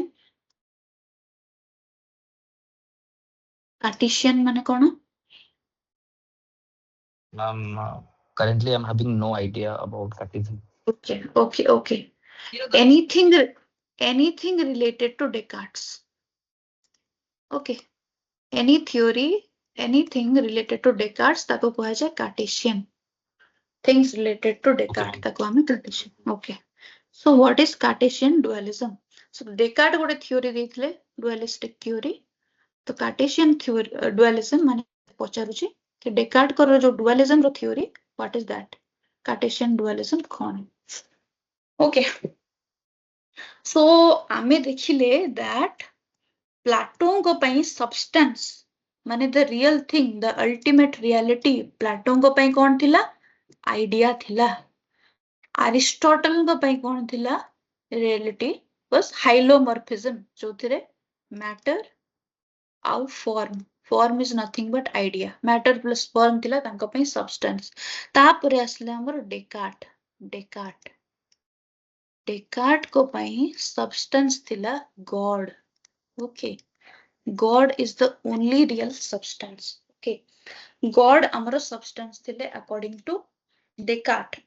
Cartesian ମାନେ କଣ? Currently, I'm having no idea about Cartesian. Okay. Anything related to Descartes. Okay. Any theory, anything related to Descartes, ताको कुहा जाए Cartesian. Things related to Descartes, ताको हमें Cartesian. Okay. So what is Cartesian dualism? So Descartes गोटे theory ଦେଇଥିଲେ, dualistic theory. तो Cartesian theory, dualism माने पचारुची कि Descartes करो जो dualism row theory, what is that? Cartesian dualism कौन? Okay. So आमे देखिले that Platon को पई substance माने the real thing, the ultimate reality, Platon को पई कौन थिला? Idea थिला. Aristotle को पई कौन थिला? Reality was hylomorphism, जोथिरे matter आउ form is nothing but idea. Matter plus form थिला तांको पई substance. तापरे आसले हमर Descartes को पई substance थिला God. Okay. God is the only real substance. Okay. God amara substance thile according to Descartes.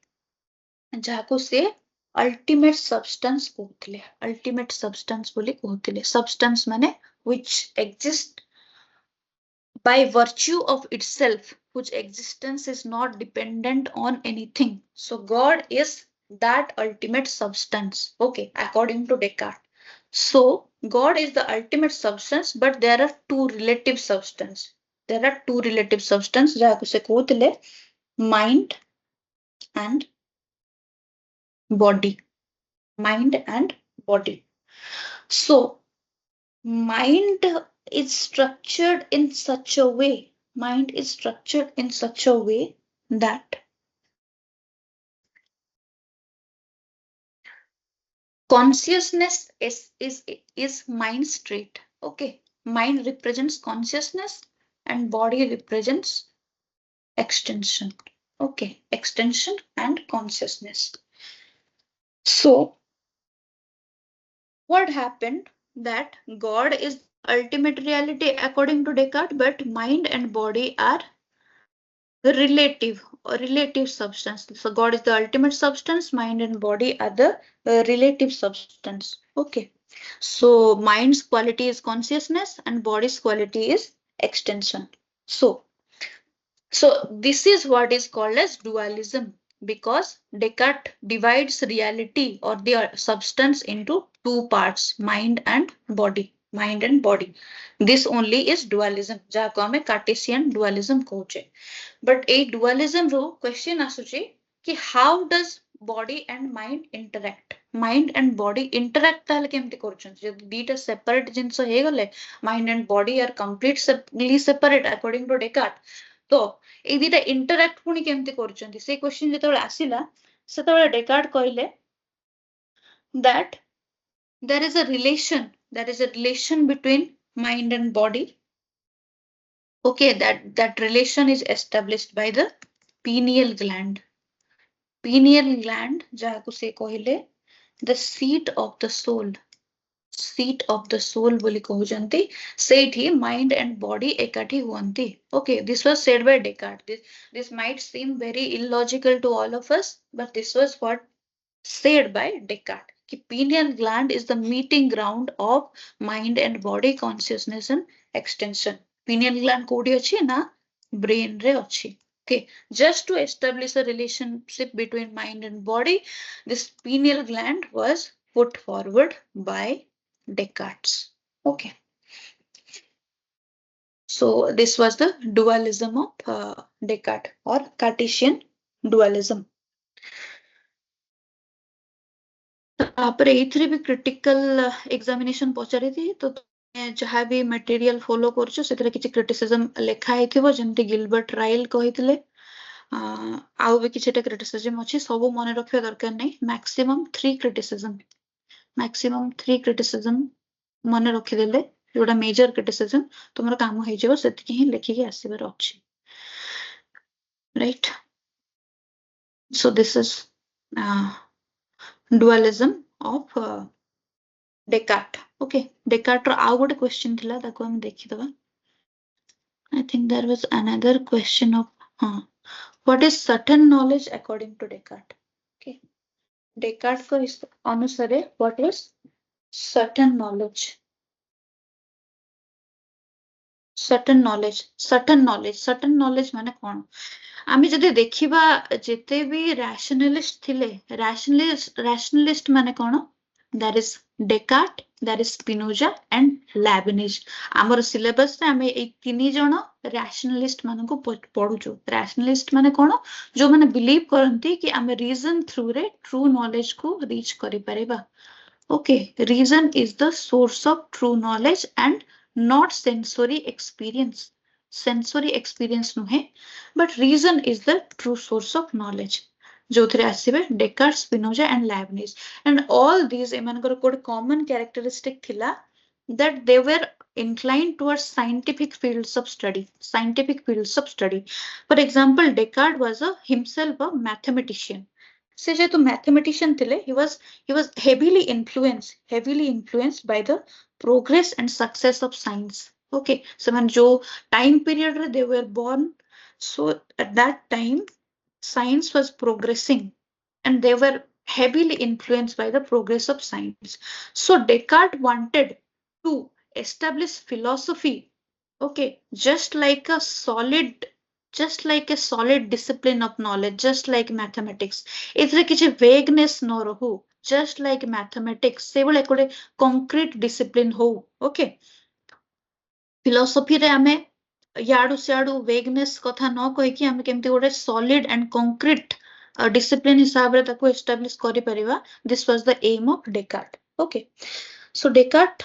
जाको से ultimate substance कहूथिले. Ultimate substance बोली कहूथिले. Substance माने which exists by virtue of itself, whose existence is not dependent on anything. So God is that ultimate substance. Okay, according to Descartes. So God is the ultimate substance, but there are two relative substance. There are two relative substance. जाको से कहूथिले mind and body. Mind and body. So mind is structured in such a way. Mind is structured in such a way that consciousness is mind state. Okay. Mind represents consciousness and body represents extension. Okay. Extension and consciousness. So what happened that God is ultimate reality according to Descartes, but mind and body are relative substance. So God is the ultimate substance, mind and body are the relative substance. Okay. So mind's quality is consciousness and body's quality is extension. So this is what is called as dualism, because Descartes divides reality or the substance into two parts, mind and body. Mind and body. This only is dualism. जाको हमें Cartesian dualism कहूचे. But a dualism ro question आसुची कि how does body and mind interact? Mind and body interact ताले केमती करूचंती? जब दीटा separate जिनसो हे गले, mind and body are completely separate according to Descartes. तो ए दीटा interact पुनी केमती करूचंती? से question जेतबेले आसिला सेतबेले Descartes कहले that there is a relation between mind and body. Okay, that relation is established by the pineal gland. Pineal gland jahaku se कहले the seat of the soul. Seat of the soul बोली कहउचंती. सेठी mind and body एकाठी हुअंती. Okay, this was said by Descartes. This might seem very illogical to all of us, but this was what said by Descartes. कि pineal gland is the meeting ground of mind and body consciousness and extension. Pineal gland कोडी अछि ना brain रे अछि. Okay, just to establish a relationship between mind and body, this pineal gland was put forward by Descartes. Okay. So this was the dualism of Descartes or Cartesian dualism. तापरे एथरे भी critical examination पचारि थी तो जहाँ भी material follow करछो सेतरे किछि criticism लेखा हेथिबो जेंति Gilbert राइल कहितले आउ भी किछिटा क्रिटिसिज्म अछि सब मने रखिया दरकार नै मैक्सिमम 3 क्रिटिसिज्म मने रखि देले जोडा मेजर क्रिटिसिज्म तुमरो काम हे जेबो सेति ही लेखि के आसीबर अछि right so this is dualism of Descartes. Okay, Descartes रो आउ गोटे क्वेश्चन थिला ताको हम देखि दबा. I think there was another question of What is certain knowledge according to Descartes? Okay. Descartes को अनुसारे what is certain knowledge? Certain knowledge माने कौन? आमी जदि देखिबा जेते भी rationalist थिले, rationalist माने कौन? That is Descartes, that is Spinoza and Leibniz. आमर syllabus रे आमे ए तीनी जण rationalist मानको पढुछु. Rationalist माने कौन? जो माने believe करंती कि आमे reason through रे true knowledge को reach करि परिबा. Okay, reason is the source of true knowledge and not sensory experience. Sensory experience नुहे, but reason is the true source of knowledge. जोथिरे आसीबे Descartes, Spinoza and Leibniz. And all these एमानकर कोड common characteristic थिला that they were inclined towards scientific fields of study. Scientific fields of study. For example, Descartes was himself a mathematician. से जेतु mathematician थिले, he was heavily influenced by the progress and success of science. Okay, so when jo time period they were born, so at that time science was progressing and they were heavily influenced by the progress of science. So Descartes wanted to establish philosophy, okay, just like a solid discipline of knowledge, just like mathematics. एथिरे किछि vagueness न रहू, just like mathematics, से बोले कोडे concrete discipline हो, okay. Philosophy रे आमे याडू सियाडू vagueness कथा न कहि कि आमे केमति गोटे solid and concrete discipline हिसाब रे ताको establish करि परिबा. This was the aim of Descartes. Okay, so Descartes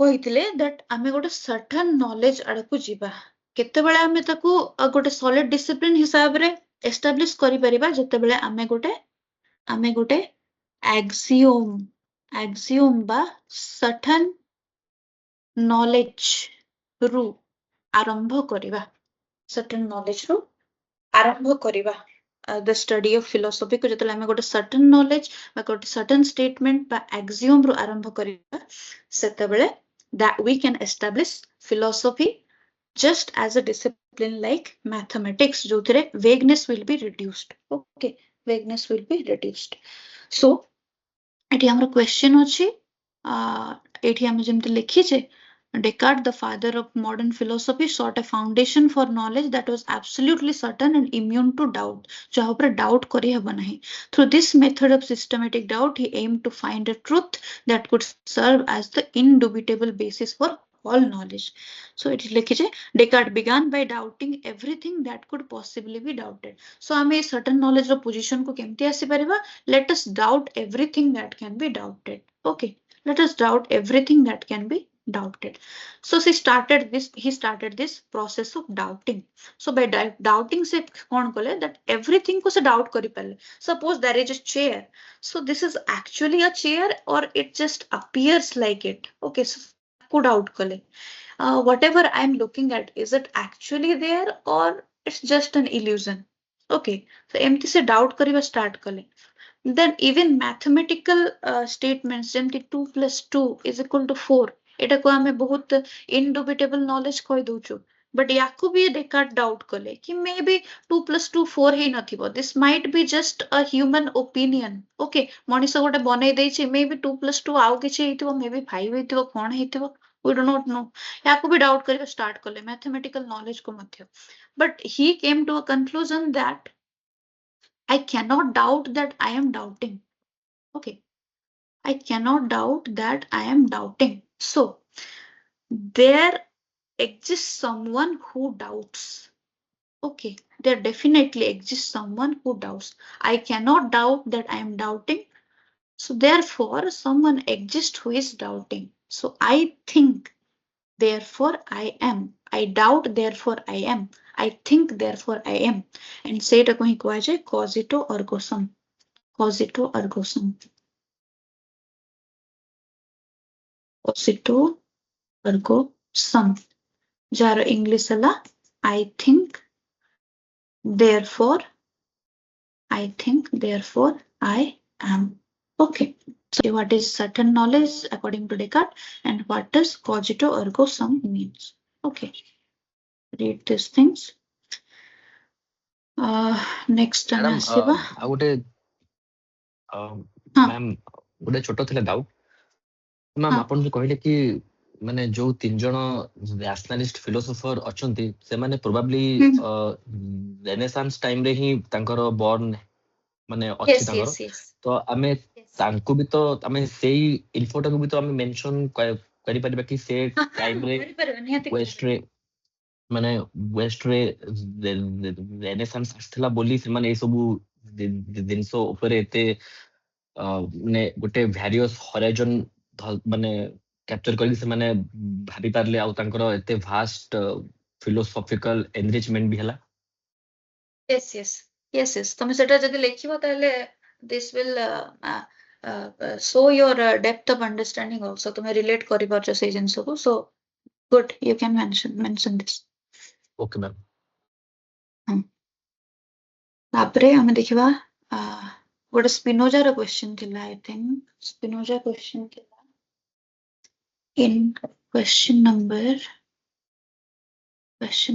कहिथिले that आमे गोटे certain knowledge आडकु जिबा. केतेबेले आमे ताको गोटे solid discipline हिसाब रे establish करि परिबा जेतेबेले आमे गोटे axiom बा certain knowledge रु आरंभ करिबा. Certain knowledge रु आरंभ करिबा. The study of philosophy को जेतेबेले आमे गोटे certain knowledge बा गोटे certain statement बा axiom रु आरंभ करिबा सेतेबेले that we can establish philosophy just as a discipline like mathematics, जोथिरे vagueness will be reduced. Okay, vagueness will be reduced. So एठी हमर question अछि, एठी हम जेमति लिखिछे Descartes, the father of modern philosophy, sought a foundation for knowledge that was absolutely certain and immune to doubt. जहाँ पर doubt करी हबो नहीं. Through this method of systematic doubt, he aimed to find a truth that could serve as the indubitable basis for all knowledge. So it is लिखिछे Descartes began by doubting everything that could possibly be doubted. So हमें certain knowledge रो position को केमती आसी परिबा? Let us doubt everything that can be doubted. Okay, let us doubt everything that can be doubted. So he started this process of doubting. So by doubting se kon kole that everything ko se doubt kari pale. Suppose there is a chair, so this is actually a chair or it just appears like it. Okay, so ko doubt kale. Whatever I'm looking at, is it actually there or it's just an illusion? Okay, so empty se doubt kariba start kale. Then even mathematical statements जेमती 2 plus 2 is equal to 4 एटा को हमें बहुत indubitable knowledge कहि दोछु. But याकू भी Descartes doubt कले कि maybe 2 plus 2 4 he नथिबो. This might be just a human opinion. Okay, Manish गोटे बनै दैछि maybe 2 plus 2 आउ किछि हेतिबो, maybe 5 हेतिबो, cone हेतिबो, we do not know. याकू भी doubt करिबा start कले mathematical knowledge को मध्य. But he came to a conclusion that I cannot doubt that I am doubting. Okay, I cannot doubt that I am doubting. So there exists someone who doubts. Okay, there definitely exists someone who doubts. I cannot doubt that I am doubting. So therefore someone exists who is doubting. So I think, therefore I am. I doubt, therefore I am. I think, therefore I am. And say it कहीं कुआ जाए cogito ergo sum. Cogito ergo sum. Cogito ergo sum. Jar English अला I think, therefore I am. Okay, so what is certain knowledge according to Descartes and what does cogito ergo sum means? Okay, read these things. next ଆମେ madam ଆସିବା ଆଉ ଗୋଟେ ହଁ ma'am ଗୋଟେ ଛୋଟ ଥିଲା doubt ma'am ହଁ ଆପଣ ଯୋଉ କହିଲେ କି ମାନେ ଯୋଉ 3 ଜଣ ନ୍ୟାସନାଲିଷ୍ଟ ଫିଲୋସୋଫର ଅଛନ୍ତି ସେମାନେ ପ୍ରୋବାବ୍ଲି ହୁଁ ରେନେସାନ୍ସ ଟାଇମ ରେ ହିଁ ତାଙ୍କର ବର୍ନ ମାନେ ଅଛି yes ତାଙ୍କର yes yes ତ ଆମେ ତାଙ୍କୁ ବି ତ ଆମେ ସେଇ ଇନଫୋଟାକୁ ବି ତ ଆମେ ମେନସନ କରିପାରିବା କି ସେ ଟାଇମ ରେ କରିପାରିବା ନିହାତି ୱେଷ୍ଟରେ ମାନେ ୱେଷ୍ଟରେ ରେନେସାନ୍ସ ଆସିଥିଲା ବୋଲି ସେମାନେ ଏଇ ସବୁ ଜିନିଷ ଉପରେ ଏତେ ମାନେ ଗୋଟେ ଭ୍ୟାରିୟସ୍ ହରାଇଜନ ମାନେ କ୍ୟାପଚର କରିକି ସେମାନେ ଭାବି ପାରିଲେ ଆଉ ତାଙ୍କର ଏତେ ଭାଷ୍ଟ ଫିଲୋସଫିକାଲ ଏନରିଚମେଣ୍ଟ ବି ହେଲା yes yes yes yes ତମେ ସେଟା ଯଦି ଲେଖିବ ତାହେଲେ this will show your depth of understanding also ତମେ relate କରିପାରୁଛ ସେଇ ଜିନିଷକୁ so good you can mention this okay ma'am ତାପରେ ଆମେ ଦେଖିବା ଗୋଟେ ସ୍ପିନୋଜାର କ୍ୱେଶ୍ଚନ ଥିଲା I think ସ୍ପିନୋଜା କ୍ୱେଶ୍ଚନ ଥିଲା in question number question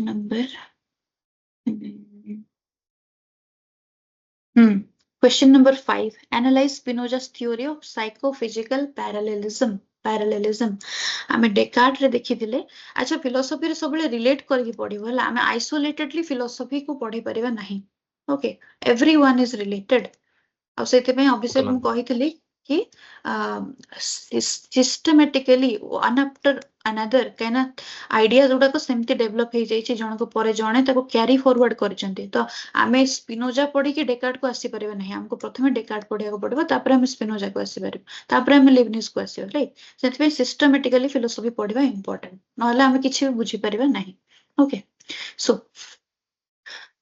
number 5 analyze Spinoza's theory of psychophysical parallelism ଆମେ ଡେକାର୍ଟ ରେ ଦେଖିଥିଲେ ଆଚ୍ଛା ଫିଲୋସଫିରେ ସବୁବେଳେ ରିଲେଟ କରିକି ପଢିବ ହେଲା ଆମେ ଆଇସୋଲେଟେଡଲି ଫିଲୋସଫି କୁ ପଢି ପାରିବା ନାହିଁ ଓକେ everyone is related ଆଉ ସେଥିପାଇଁ ଅଭିଷେକ ମୁଁ କହିଥିଲି କି ସିଷ୍ଟମେଟିକାଲି one after another କାହିଁକିନା ଆଇଡିଆ ଯୋଉଟାକ ସେମିତି ଡେଭଲପ ହେଇଯାଇଛି ଜଣଙ୍କ ପରେ ଜଣେ ତାକୁ କ୍ୟାରି ଫରୱାର୍ଡ କରିଛନ୍ତି ତ ଆମେ ସ୍ପିନୋଜା ପଢିକି ଡେକାର୍ଡକୁ ଆସିପାରିବା ନାହିଁ ଆମକୁ ପ୍ରଥମେ ଡେକାର୍ଡ ପଢିବାକୁ ପଡିବ ତାପରେ ଆମେ ସ୍ପିନୋଜାକୁ ଆସିପାରିବା ତାପରେ ଆମେ ଲିବନିଜକୁ ଆସିବା ରାଇଟ୍ ସେଥିପାଇଁ ସିଷ୍ଟମେଟିକାଲି ଫିଲୋସଫି ପଢିବା ଇମ୍ପୋର୍ଟାଣ୍ଟ ନହେଲେ ଆମେ କିଛି ବି ବୁଝିପାରିବା ନାହିଁ ଓକେ ସୋ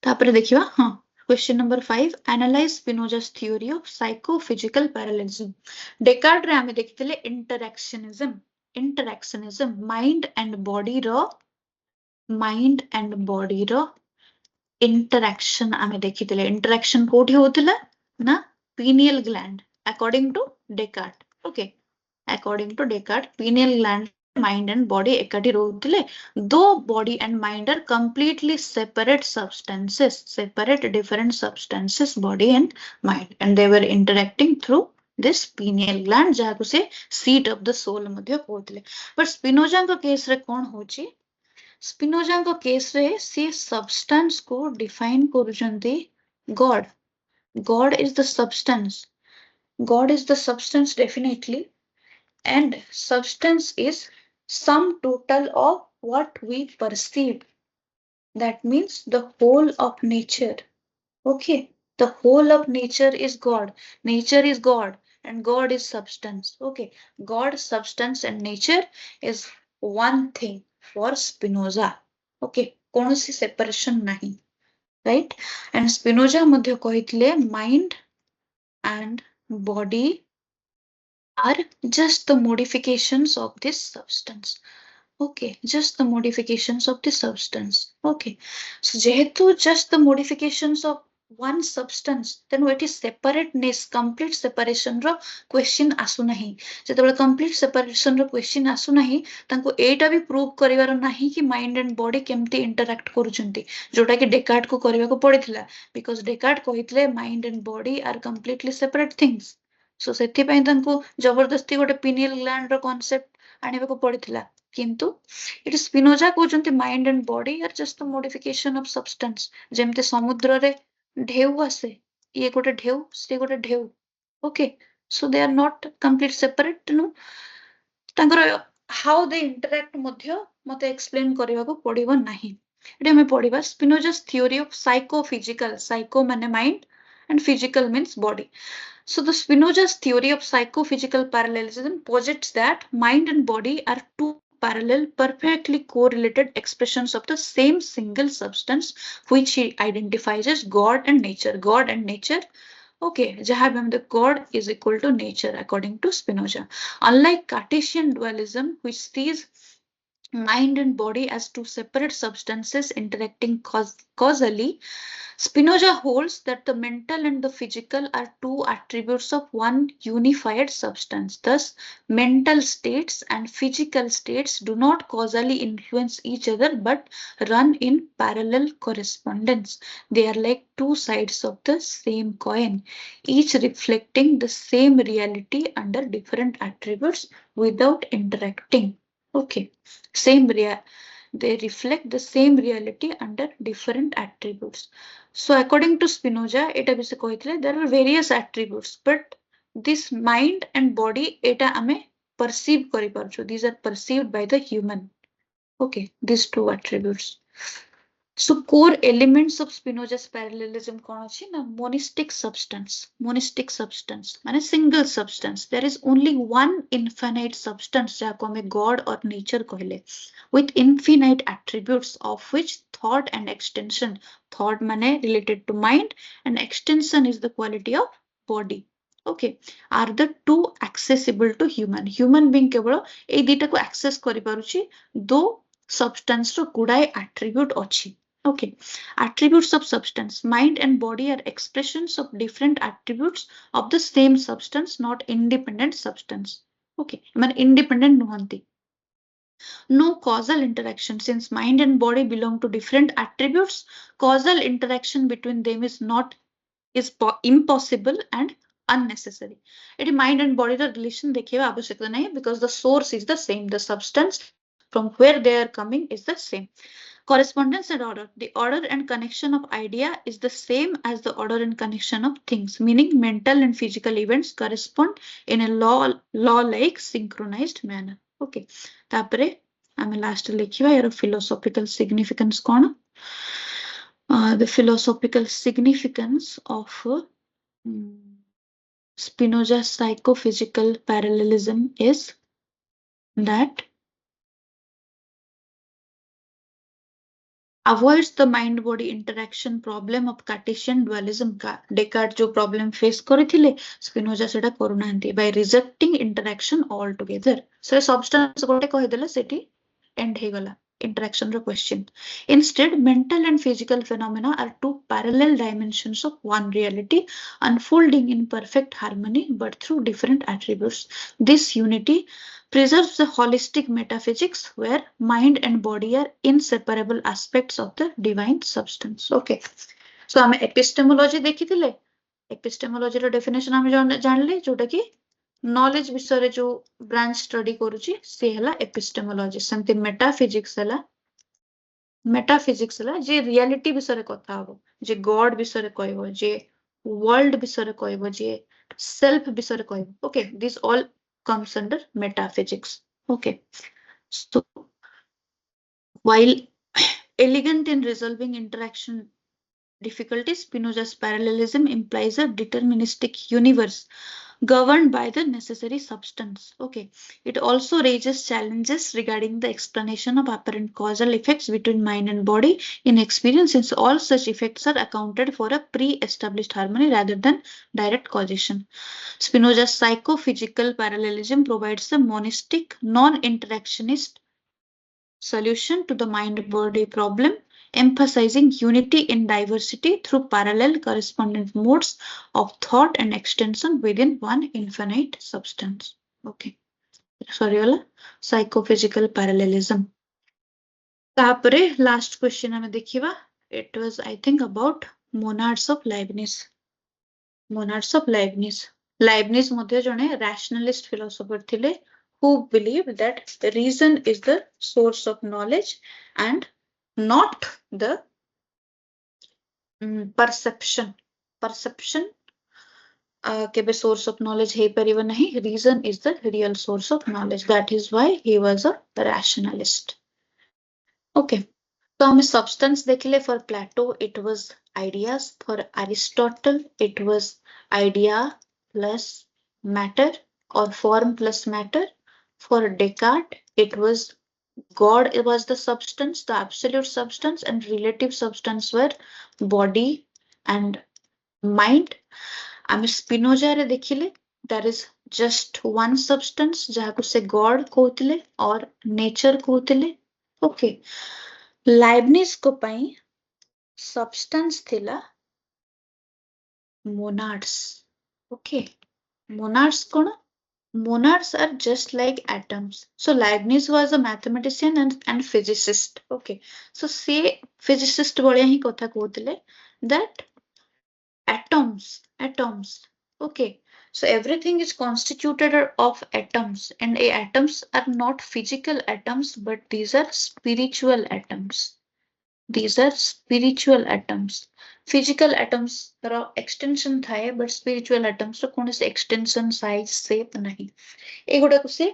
ତାପରେ ଦେଖିବା ହଁ question number 5 analyze Spinoza's theory of psychophysical parallelism Descartes ରେ ଆମେ ଦେଖିଥିଲେ interactionism mind and body ର interaction ଆମେ ଦେଖିଥିଲେ interaction କୋଉଠି ହଉଥିଲା ନା pineal gland according to Descartes okay according to Descartes pineal gland mind and body ଏକାଠି ରହୁଥିଲେ though body and mind are completely separate different substances body and mind and they were interacting through this pineal gland ଯାହାକୁ ସେ seat of the soul ମଧ୍ୟ କହୁଥିଲେ but ସ୍ପିନୋଜାଙ୍କ କେସରେ କଣ ହଉଛି ସ୍ପିନୋଜାଙ୍କ କେସରେ ସେ substance କୁ define କରୁଛନ୍ତି God is the substance definitely and substance is sum total of what we perceive that means the whole of nature okay the whole of nature is God and God is substance okay God substance and nature is one thing for Spinoza okay କୌଣସି separation ନାହିଁ right and Spinoza ମଧ୍ୟ କହିଥିଲେ mind and body are just the modifications of this substance okay just the modifications of the substance okay so ଯେହେତୁ just the modifications of one substance ତେଣୁ ଏଠି separateness complete separation ର question ଆସୁନାହିଁ ଯେତେବେଳେ complete separation ର question ଆସୁନାହିଁ ତାଙ୍କୁ ଏଇଟା ବି prove କରିବାର ନାହିଁ କି mind and body କେମିତି interact କରୁଛନ୍ତି ଯୋଉଟା କି Descartes କୁ କରିବାକୁ ପଡିଥିଲା because Descartes କହିଥିଲେ mind and body are completely separate things so ସେଥିପାଇଁ ତାଙ୍କୁ ଜବରଦସ୍ତି ଗୋଟେ pineal gland ର concept ଆଣିବାକୁ ପଡିଥିଲା କିନ୍ତୁ ଏଠି ସ୍ପିନୋଜା କହୁଛନ୍ତି mind and body are just the modification of substance ଯେମିତି ସମୁଦ୍ରରେ ଢେଉ ଆସେ ଇଏ ଗୋଟେ ଢେଉ ସେ ଗୋଟେ ଢେଉ okay so they are not complete separate ତେଣୁ ତାଙ୍କର how they interact ମଧ୍ୟ ମତେ explain କରିବାକୁ ପଡିବ ନାହିଁ ଏଠି ଆମେ ପଢିବା ସ୍ପିନୋଜା's theory of psycho ମାନେ mind and physical means body so the Spinoza's theory of psychophysical parallelism posits that mind and body are two parallel perfectly correlated expressions of the same single substance which he identifies as God and nature okay jaha bhi the God is equal to nature according to Spinoza unlike Cartesian dualism which sees mind and body as two separate substances interacting causally, Spinoza holds that the mental and the physical are two attributes of one unified substance. Thus, mental states and physical states do not causally influence each other but run in parallel correspondence. They are like two sides of the same coin, each reflecting the same reality under different attributes without interacting. Okay, they reflect the same reality under different attributes. So according to Spinoza, there are various attributes, but this mind and body eta ame perceive kariparuchu. These are perceived by the human. Okay, these two attributes. So core elements of Spinoza's parallelism कौन अछि ना monistic substance. Monistic substance माने single substance. There is only one infinite substance जाको हमें God or nature कहले, with infinite attributes of which thought and extension. Thought माने related to mind and extension is the quality of body. Okay, are the two accessible to human. Human being केवल ए दिटा को access करि पारुछि दो substance रो गुडाए attribute अछि. Okay, attributes of substance. Mind and body are expressions of different attributes of the same substance, not independent substance. Okay, independent nuhanti. No causal interaction. Since mind and body belong to different attributes, causal interaction between them is impossible and unnecessary. It mind and body the relation देखिए आवश्यकता नहीं because the source is the same. The substance from where they are coming is the same. Correspondence and order. The order and connection of idea is the same as the order and connection of things, meaning mental and physical events correspond in a law-like synchronized manner. Okay. तापरे आमे last लिखिवा यार philosophical significance कौन? The philosophical significance of Spinoza's psychophysical parallelism is that avoids the mind-body interaction problem of Cartesian dualism. Descartes जो problem face କରିଥିଲେ Spinoza सेटा करुनांती by rejecting interaction altogether. So substance गोटे कहिदेले सेठी end ହେଇगला interaction row question. Instead, mental and physical phenomena are two parallel dimensions of one reality unfolding in perfect harmony but through different attributes. This unity preserves the holistic metaphysics where mind and body are inseparable aspects of the divine substance. Okay. So आमे epistemology देखिथिले. Epistemology रो definition आमे जानले जोटा कि knowledge विषय जो branch study करूची से हला epistemology. सेमति metaphysics हला जे reality विषय कथा हबो, जे God विषय कहबो, जे world विषय कहबो, जे self विषय कहबो. Okay, this all comes under metaphysics. Okay, so while elegant in resolving interaction difficulties, Spinoza's parallelism implies a deterministic universe governed by the necessary substance. Okay, it also raises challenges regarding the explanation of apparent causal effects between mind and body in experience, since all such effects are accounted for a pre-established harmony rather than direct causation. Spinoza's psychophysical parallelism provides a monistic, non-interactionist solution to the mind-body problem, emphasizing unity in diversity through parallel correspondent modes of thought and extension within one infinite substance. Okay. Sorry, psychophysical parallelism. Tapare last question ame dekhiva. It was, I think, about monads of Leibniz. Monads of Leibniz. Leibniz modhye jane rationalist philosopher thile who believed that reason is the source of knowledge and not the perception. Perception kebe source of knowledge hai pariva nahi. Reason is the real source of knowledge. That is why he was a rationalist. Okay. So hame substance dekhile. For Plato it was ideas. For Aristotle it was idea plus matter or form plus matter. For Descartes it was God was the substance, the absolute substance, and relative substance were body and mind. आमे Spinoza रे देखिले, there is just one substance jahaku se god कहउथिले और nature कहउथिले okay Leibniz को पई substance थिला monads okay monads cone monads are just like atoms so Leibniz was a mathematician and physicist okay so say physicist भलिया ही कथा कहउथिले that atoms okay so everything is constituted of atoms and atoms are not physical atoms but these are spiritual atoms physical atoms ର extension थाए but spiritual atoms ର कोनसे extension size shape नहीं एगुडाକୁ से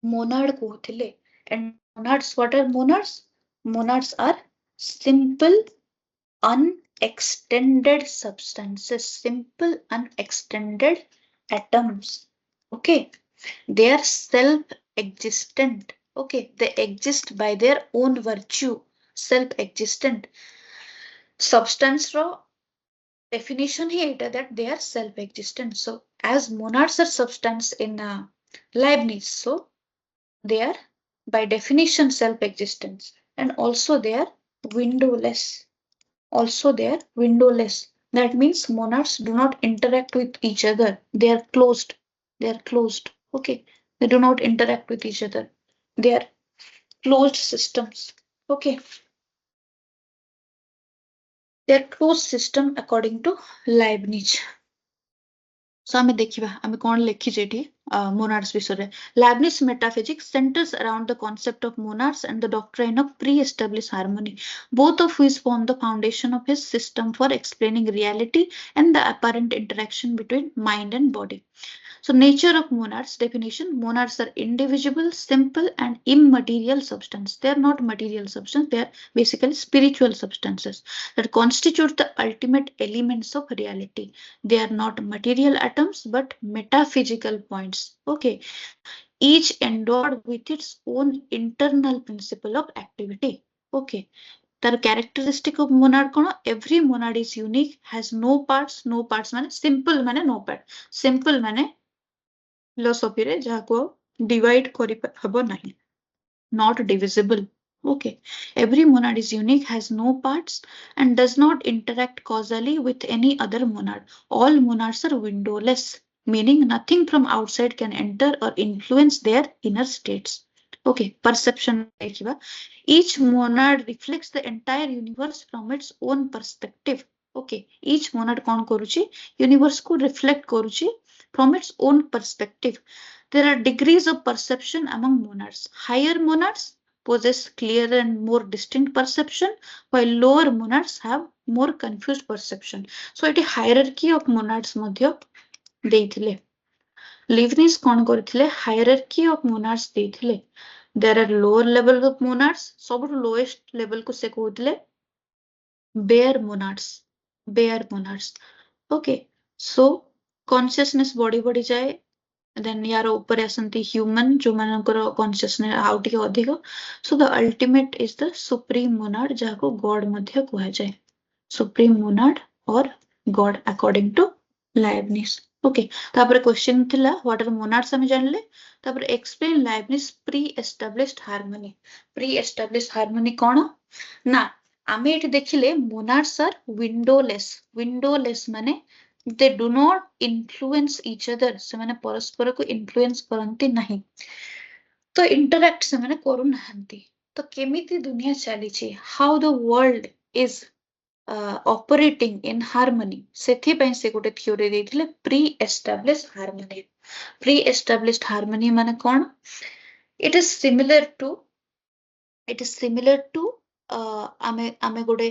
monad कहउथिले and monads what are monads are simple unextended substances, simple unextended atoms. Okay, they are self-existent. Okay, they exist by their own virtue, self-existent. Substance raw definition here that they are self-existent. So, as monads are substance in Leibniz, so they are by definition self-existent, and also they are windowless. Also they are windowless. That means monads do not interact with each other. They are closed. Okay. They do not interact with each other. They are closed systems. Okay. They are closed system according to Leibniz. So ଆମେ ଦେଖିବା ଆମେ କଣ ଲେଖିଛେ ଏଠି monads ବିଷୟରେ Leibniz metaphysics centers around the concept of monads and the doctrine of pre-established harmony both of which form the foundation of his system for explaining reality and the apparent interaction between mind and body. So nature of monads definition monads are indivisible simple and immaterial substance they are not material substance they are basically spiritual substances that constitute the ultimate elements of reality they are not material atoms but metaphysical points okay each endowed with its own internal principle of activity okay तार characteristic of monad cone every monad is unique has no parts माने simple माने no part simple माने philosophy रे जाको divide करि हबो नाही not divisible okay every monad is unique has no parts and does not interact causally with any other monad all monads are windowless meaning nothing from outside can enter or influence their inner states okay perception देखिबा each monad reflects the entire universe from its own perspective okay each monad कोन करूची universe को reflect करूची from its own perspective there are degrees of perception among monads higher monads possess clearer and more distinct perception while lower monads have more confused perception so it is hierarchy of monads madhya देइथिले Leibniz कोन करथिले hierarchy of monads देइथिले there are lower level of monads सबटु lowest level को से कहउथिले bare monads okay so consciousness body जाए then यार ऊपर आसंती human जो मानकर consciousness आउ टिके अधिक so the ultimate is the supreme monad जाको god मध्य कहा जाए supreme monad और god according to Leibniz okay तापर question थिला what are monads हमें जानले तापर explain Leibniz pre-established harmony कोन ना आमे एठी देखिले monads are windowless माने they do not influence each other ସେମାନେ ପରସ୍ପର को influence କରନ୍ତି ନାହିଁ ତ interact ସେମାନେ କରୁ ନାହାନ୍ତି ତ କେମିତି ଦୁନିଆ ଚାଲିଛି how the world is operating in harmony ସେଥିପାଇଁ ସେ ଗୋଟେ theory ଦେଇଥିଲେ pre-established harmony ମାନେ କଣ it is similar to ଆମେ ଗୋଟେ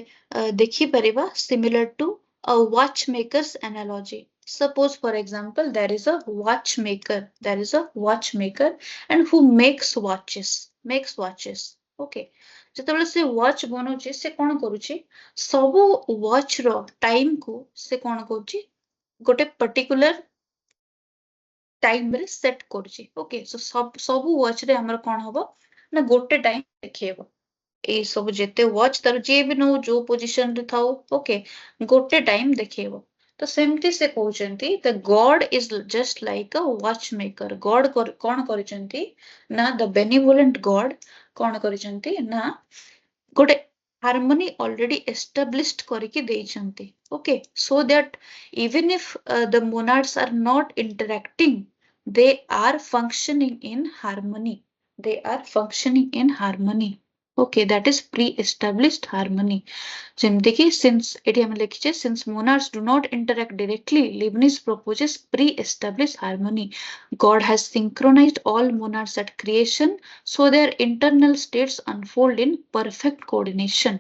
देखि परिबा similar to a watchmaker's analogy suppose for example there is a watchmaker and who makes watches okay जेतेबेले से watch बनौछि से कोन करूछि सब watch रो टाइम को से कोन करूछि गोटे particular टाइम रे सेट करूछि ओके सो सब watch रे हमर कोन हबो ना गोटे टाइम देखिएबो ए सब जेते watch तार जे भी नो जो पोजीशन रे थाओ ओके गोटे टाइम देखिएबो तो सेमती से कहउचंती the god is just like a watchmaker. God कौन करिसंती ना the benevolent god कौन करिसंती ना गोटे harmony already established करके देइचंती. Okay, so that even if the monads are not interacting, they are functioning in harmony. They are functioning in harmony. Okay, that is pre-established harmony. ଯେମିତିକି since ଏଠି ଆମେ ଲେଖିଛେ since monads do not interact directly, Leibniz proposes pre-established harmony. God has synchronized all monads at creation, so their internal states unfold in perfect coordination.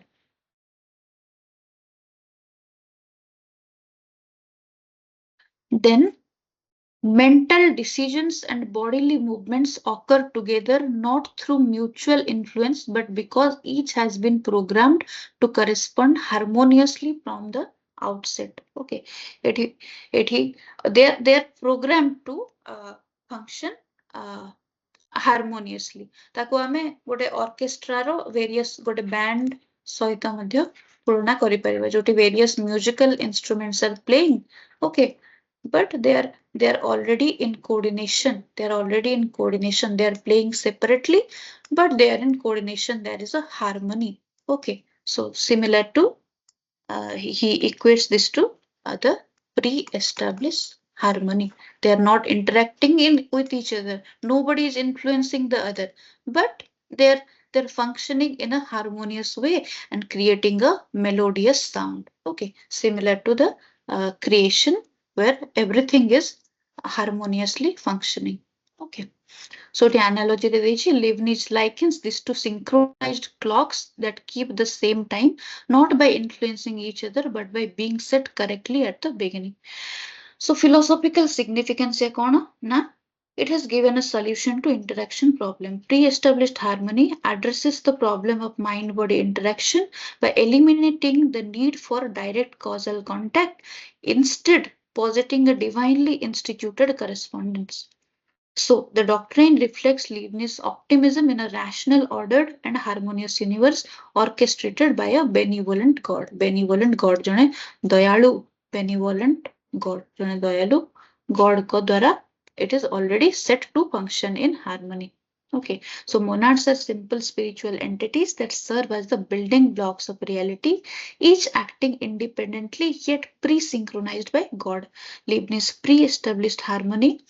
Then mental decisions and bodily movements occur together not through mutual influence but because each has been programmed to correspond harmoniously from the outset. Okay, they are programmed to function harmoniously. ताको आमे गोटे orchestra रो various गोटे band सहित मध्य तुलना करि परिबा जोटी various musical instruments are playing. Okay, but they are already in coordination. They are already in coordination. They are playing separately, but they are in coordination. There is a harmony. Okay, so similar to he equates this to the pre-established harmony. They are not interacting with each other. Nobody is influencing the other, but they're functioning in a harmonious way and creating a melodious sound. Okay, similar to the creation where everything is harmoniously functioning. Okay. So the analogy Leibniz likens this to synchronized clocks that keep the same time, not by influencing each other, but by being set correctly at the beginning. So philosophical significance na? It has given a solution to interaction problem. Pre-established harmony addresses the problem of mind-body interaction by eliminating the need for direct causal contact, instead positing a divinely instituted correspondence. So, the doctrine reflects Leibniz's optimism in a rational, ordered, and harmonious universe orchestrated by a benevolent God. Benevolent God, jane dayalu, benevolent God, jane dayalu God ko dwara it is already set to function in harmony. Okay, so monads are simple spiritual entities that serve as the building blocks of reality, each acting independently yet pre-synchronized by God. Leibniz pre-established harmony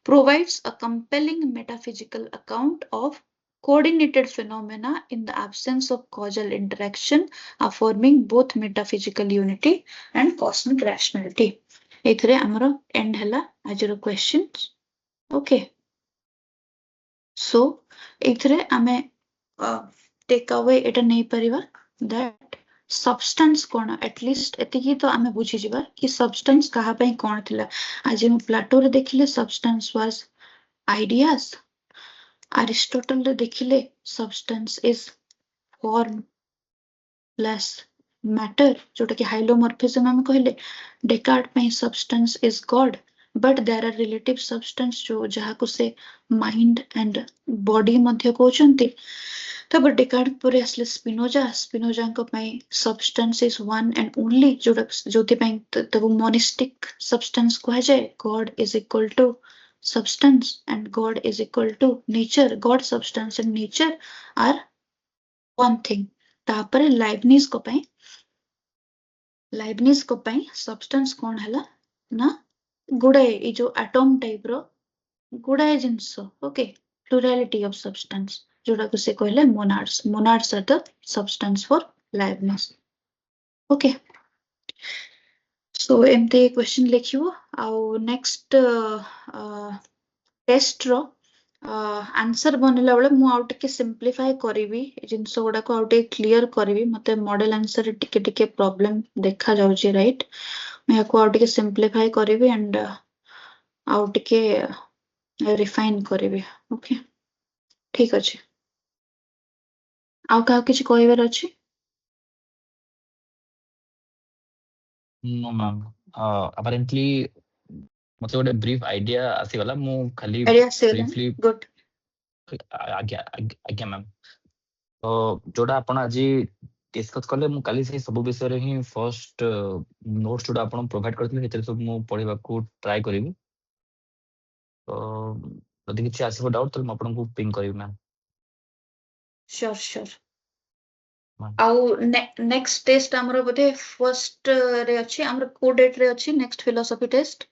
provides a compelling metaphysical account of coordinated phenomena in the absence of causal interaction, affirming both metaphysical unity and cosmic rationality. ଏଥିରେ ଆମର end ହେଲା ଆଜିର questions. Okay. So ଏଥିରେ ଆମେ take away ଏଟା ନେଇ परिवा that substance कौन at least एतिकी तो आमे बुझी जिबा कि substance कहा पई कौन थिला. आज हम प्लाटो रे देखिले substance was ideas. Aristotle रे देखिले substance is form plus matter जोटा कि हाइलोमॉर्फिज्म हम कहले. Descartes पई substance is God, but there are relative substance जो जहा को से mind and body मध्य कहउचंती. तब डेकार्ट पर आसले स्पिनोजा को पई substance is one and only जोति पई तब monistic substance कहा जाए. God is equal to substance and God is equal to nature. God, substance and nature are one thing. तापर Leibniz को पई substance कौन हला ना गुड़ाए ए जो atom type row गुड़ाए jeans. Okay, plurality of substance जोड़ा को से कहले monads. Monads are the substance for Leibniz. Okay, so एमते question लिखियो आउ next test रो आंसर बनला बेले मु आउ टिके सिंप्लीफाई करिवि जिंस गुडा को आउ टिके क्लियर करिवि. मते मॉडल आंसर टिके टिके प्रॉब्लम देखा जाउची राइट. मैं को आउ टिके सिंप्लीफाई करिवि एंड आउ टिके रिफाइन करिवि. ओके, ठीक अछि. आउ का किछ कहबार अछि? नो मैम, apparently मतलब ଗୋଟେ brief idea ଆସିଗଲା. ମୁଁ ଖାଲି आइडिया से briefly गुड. ଆଜ୍ଞା ମ୍ୟାମ୍. ତ ଯୋଉଟା ଆପଣ ଆଜି डिस्कस कले मु काली से सब विषय रे ही फर्स्ट नोट्स जोड़ा आपण प्रोवाइड करथिले हेतरे सब मु पढिबा को ट्राई करिवि तो यदि किछि आसीबो डाउट तो मु आपण को पिंग करिवि मैम श्योर श्योर मैम आउ नेक्स्ट टेस्ट हमरो बोधे फर्स्ट रे अछि हमरो को डेट रे अछि नेक्स्ट फिलोसॉफी टेस्ट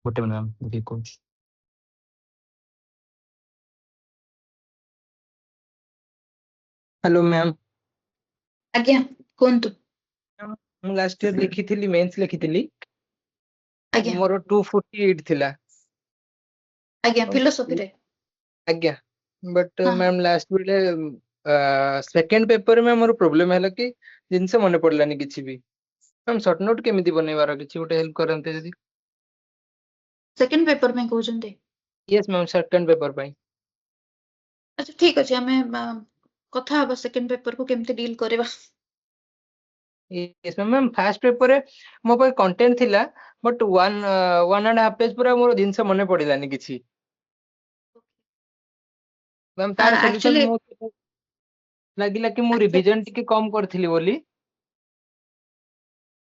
गोटे मिनिट मैम देखि कोच हेलो मैम आज्ञा कोंतु ମୁଁ ଲାଷ୍ଟ ଇୟର ଲେଖିଥିଲି ମେନ୍ସ ଲେଖିଥିଲି आज्ञा ମୋର 248 ଥିଲା आज्ञा फिलोसॉफी रे ଆଜ୍ଞା ବଟ୍ हाँ ମ୍ୟାମ୍ ଲାଷ୍ଟ ବେଳେ ସେକେଣ୍ଡ ପେପର ରେ ମୋର ପ୍ରୋବ୍ଲେମ ହେଲା କି ଜିନିଷ ମନେ ପଡିଲାନି କିଛି ବି ମ୍ୟାମ୍ ସର୍ଟ ନୋଟ କେମିତି ବନେଇବାର କିଛି ଗୋଟେ ହେଲ୍ପ କରନ୍ତେ ଯଦି सेकंड पेपर में कहउचंते ୟେସ୍ ମ୍ୟାମ୍ ସେକେଣ୍ଡ ପେପର ପାଇଁ अच्छा ठीक अछि हमें कथा हबा सेकंड पेपर को केमते डील करबा ୟେସ୍ ମ୍ୟାମ୍ ଫାର୍ଷ୍ଟ ପେପର ରେ ମୋ ପାଖେ କଣ୍ଟେଣ୍ଟ ଥିଲା ବଟ୍ 1.5 पेज पूरा ମୋର ଜିନିଷ ମନେ ପଡିଲାନି କିଛି ମ୍ୟାମ୍ ତାର ସଲ୍ୟୁସନ एक्चुअली ମୁଁ ଲାଗିଲା କି ମୁଁ अच्छा ରିଭିଜନ ଟିକେ କମ କରିଥିଲି ବୋଲି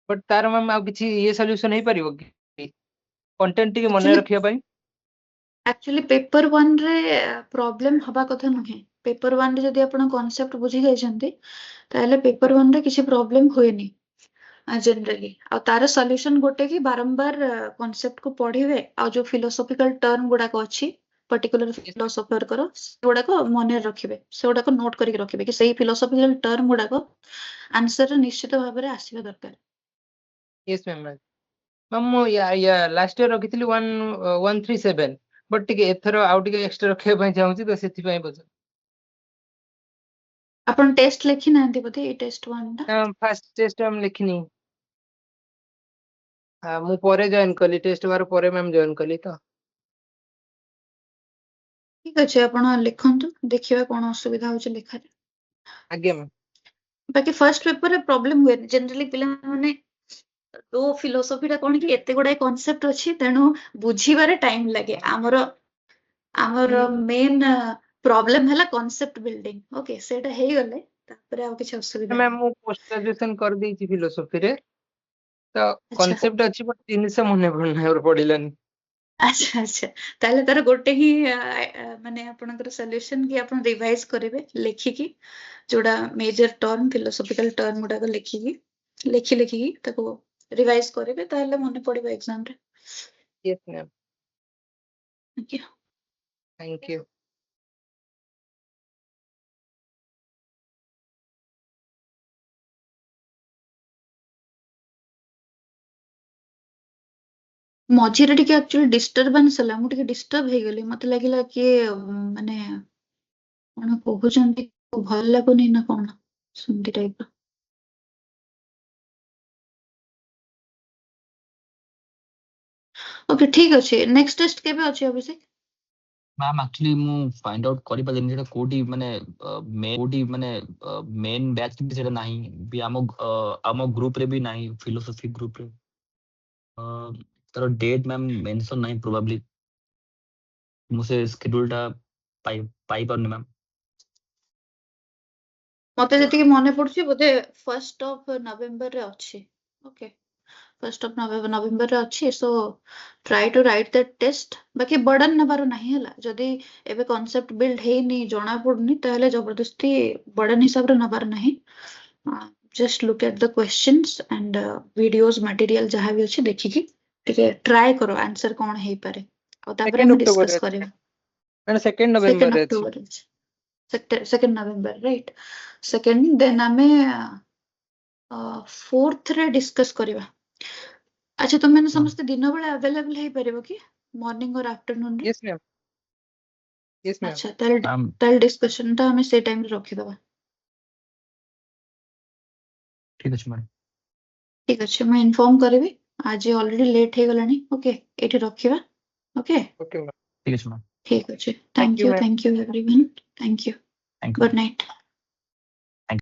ବଟ୍ ତାର ମ୍ୟାମ୍ ଆଉ କିଛି ଇଏ ସଲ୍ୟୁସନ ହେଇପାରିବ କି କଣ୍ଟେଣ୍ଟ ଟିକେ ମନେ ରଖିବା ପାଇଁ एक्चुअली पेपर 1 रे प्रॉब्लम हबा कथा नहे पेपर 1 रे जदि आपण कांसेप्ट बुझी जाइछंती ताले पेपर 1 रे किसी प्रॉब्लम होएनी जनरली आ तार सॉल्यूशन गोटे की बारंबार कांसेप्ट को पढ़िबे आ जो फिलोसॉफिकल टर्म गुडा को अछि पर्टिकुलर फिलोसोफर करो गुडा को मने रखिबे से गुडा को नोट करके रखिबे कि सही फिलोसॉफिकल टर्म गुडा को आंसर निश्चित भाव रे आसीबा दरकार यस मैम मैम मु या लास्ट ईयर रखिଥିଲି 137 बट टिके एथरो आउ टिके एक्स्ट्रा रखिया ପାଇଁ चाहूची तो सेति ପାଇଁ बच आपण टेस्ट लेखि नांती बते ए टेस्ट 1 टा फर्स्ट टेस्ट हम लिखनी मु परे जॉइन कली टेस्ट बार परे मैम जॉइन कली तो ठीक अछि आपण लिखंतु देखिबा कोन असुविधा होछ लेखा रे आगे मैम बाकी फर्स्ट पेपर रे प्रॉब्लम हुए जनरली पिला माने तो फिलोसॉफी टा कोन कि एते गुडा कांसेप्ट अछि तेनु बुझीबारे टाइम लागे हमर मेन प्रॉब्लम हला कांसेप्ट बिल्डिंग ओके सेटा हेई गले तापरे आ किछ असुविधा मैम मु पोस्ट ग्रेजुएशन कर देछि फिलोसॉफी रे तो अच्छा कांसेप्ट अछि बट जिनिस मने पड़ना और पडिलानी अच्छा अच्छा ताले तार गोटे ही माने आपनकर सॉल्यूशन कि आपन रिवाइज करिवे लेखिकी जोड़ा मेजर टर्म फिलोसॉफिकल टर्म गुडा को लेखिकी ताको रिवाइज करिवे ताले मने पड़िबो एग्जाम रे yes ma'am okay thank you मझिरे टिके एक्चुअली डिस्टरबेंस हला मु टिके डिस्टर्ब हे गेली मते लागिला कि माने कोन कहउचंती भल लागुनी ना कोन सुंदी टाइप ओके ठीक अछि नेक्स्ट टेस्ट केबे अछि अभिषेक मैम एक्चुअली मु फाइंड आउट करि पादिन जेटा कोडी माने मेन बैच भी सेटा नाही भी आम ग्रुप रे भी नाही फिलोसॉफी ग्रुप रे तार डेट मैम मेंशन नाही प्रोबेबली मुसे शेड्यूल टा पाई परने मैम मते जति कि मने पडुछि बोधे 1st ऑफ नवंबर रे अछि ओके 1st ऑफ नवंबर रे अछि so try to write that test बाकी बर्डन नबारो नाही हला जदी एबे कांसेप्ट बिल्ड हेनी जणा पडुनी ताले जबरदस्ती बर्डन हिसाब रे नबार नाही just look at the questions and videos material जहां भी अछि देखिकी टिके ट्राई करो आंसर कोन हेई पारे और तापर हम डिस्कस करियो मैंने 2 नवंबर रे अछि अक्टूबर सेकेंड नवंबर राइट सेकेंड देन आमे 4th रे डिस्कस करिवा अच्छा तुम मैंने समस्त दिन बेला अवेलेबल हे परिबो कि मॉर्निंग और आफ्टरनून रे यस मैम अच्छा ताल डिस्कशन ता हमें से टाइम रे रखि दबा ठीक अछि मैम ठीक अछि मैं इन्फॉर्म करबी आज ऑलरेडी लेट हे गलानी ओके एठी रखिबा ओके ओके मैम ठीक अछि मैम ठीक अछि thank you everyone thank you thank you good night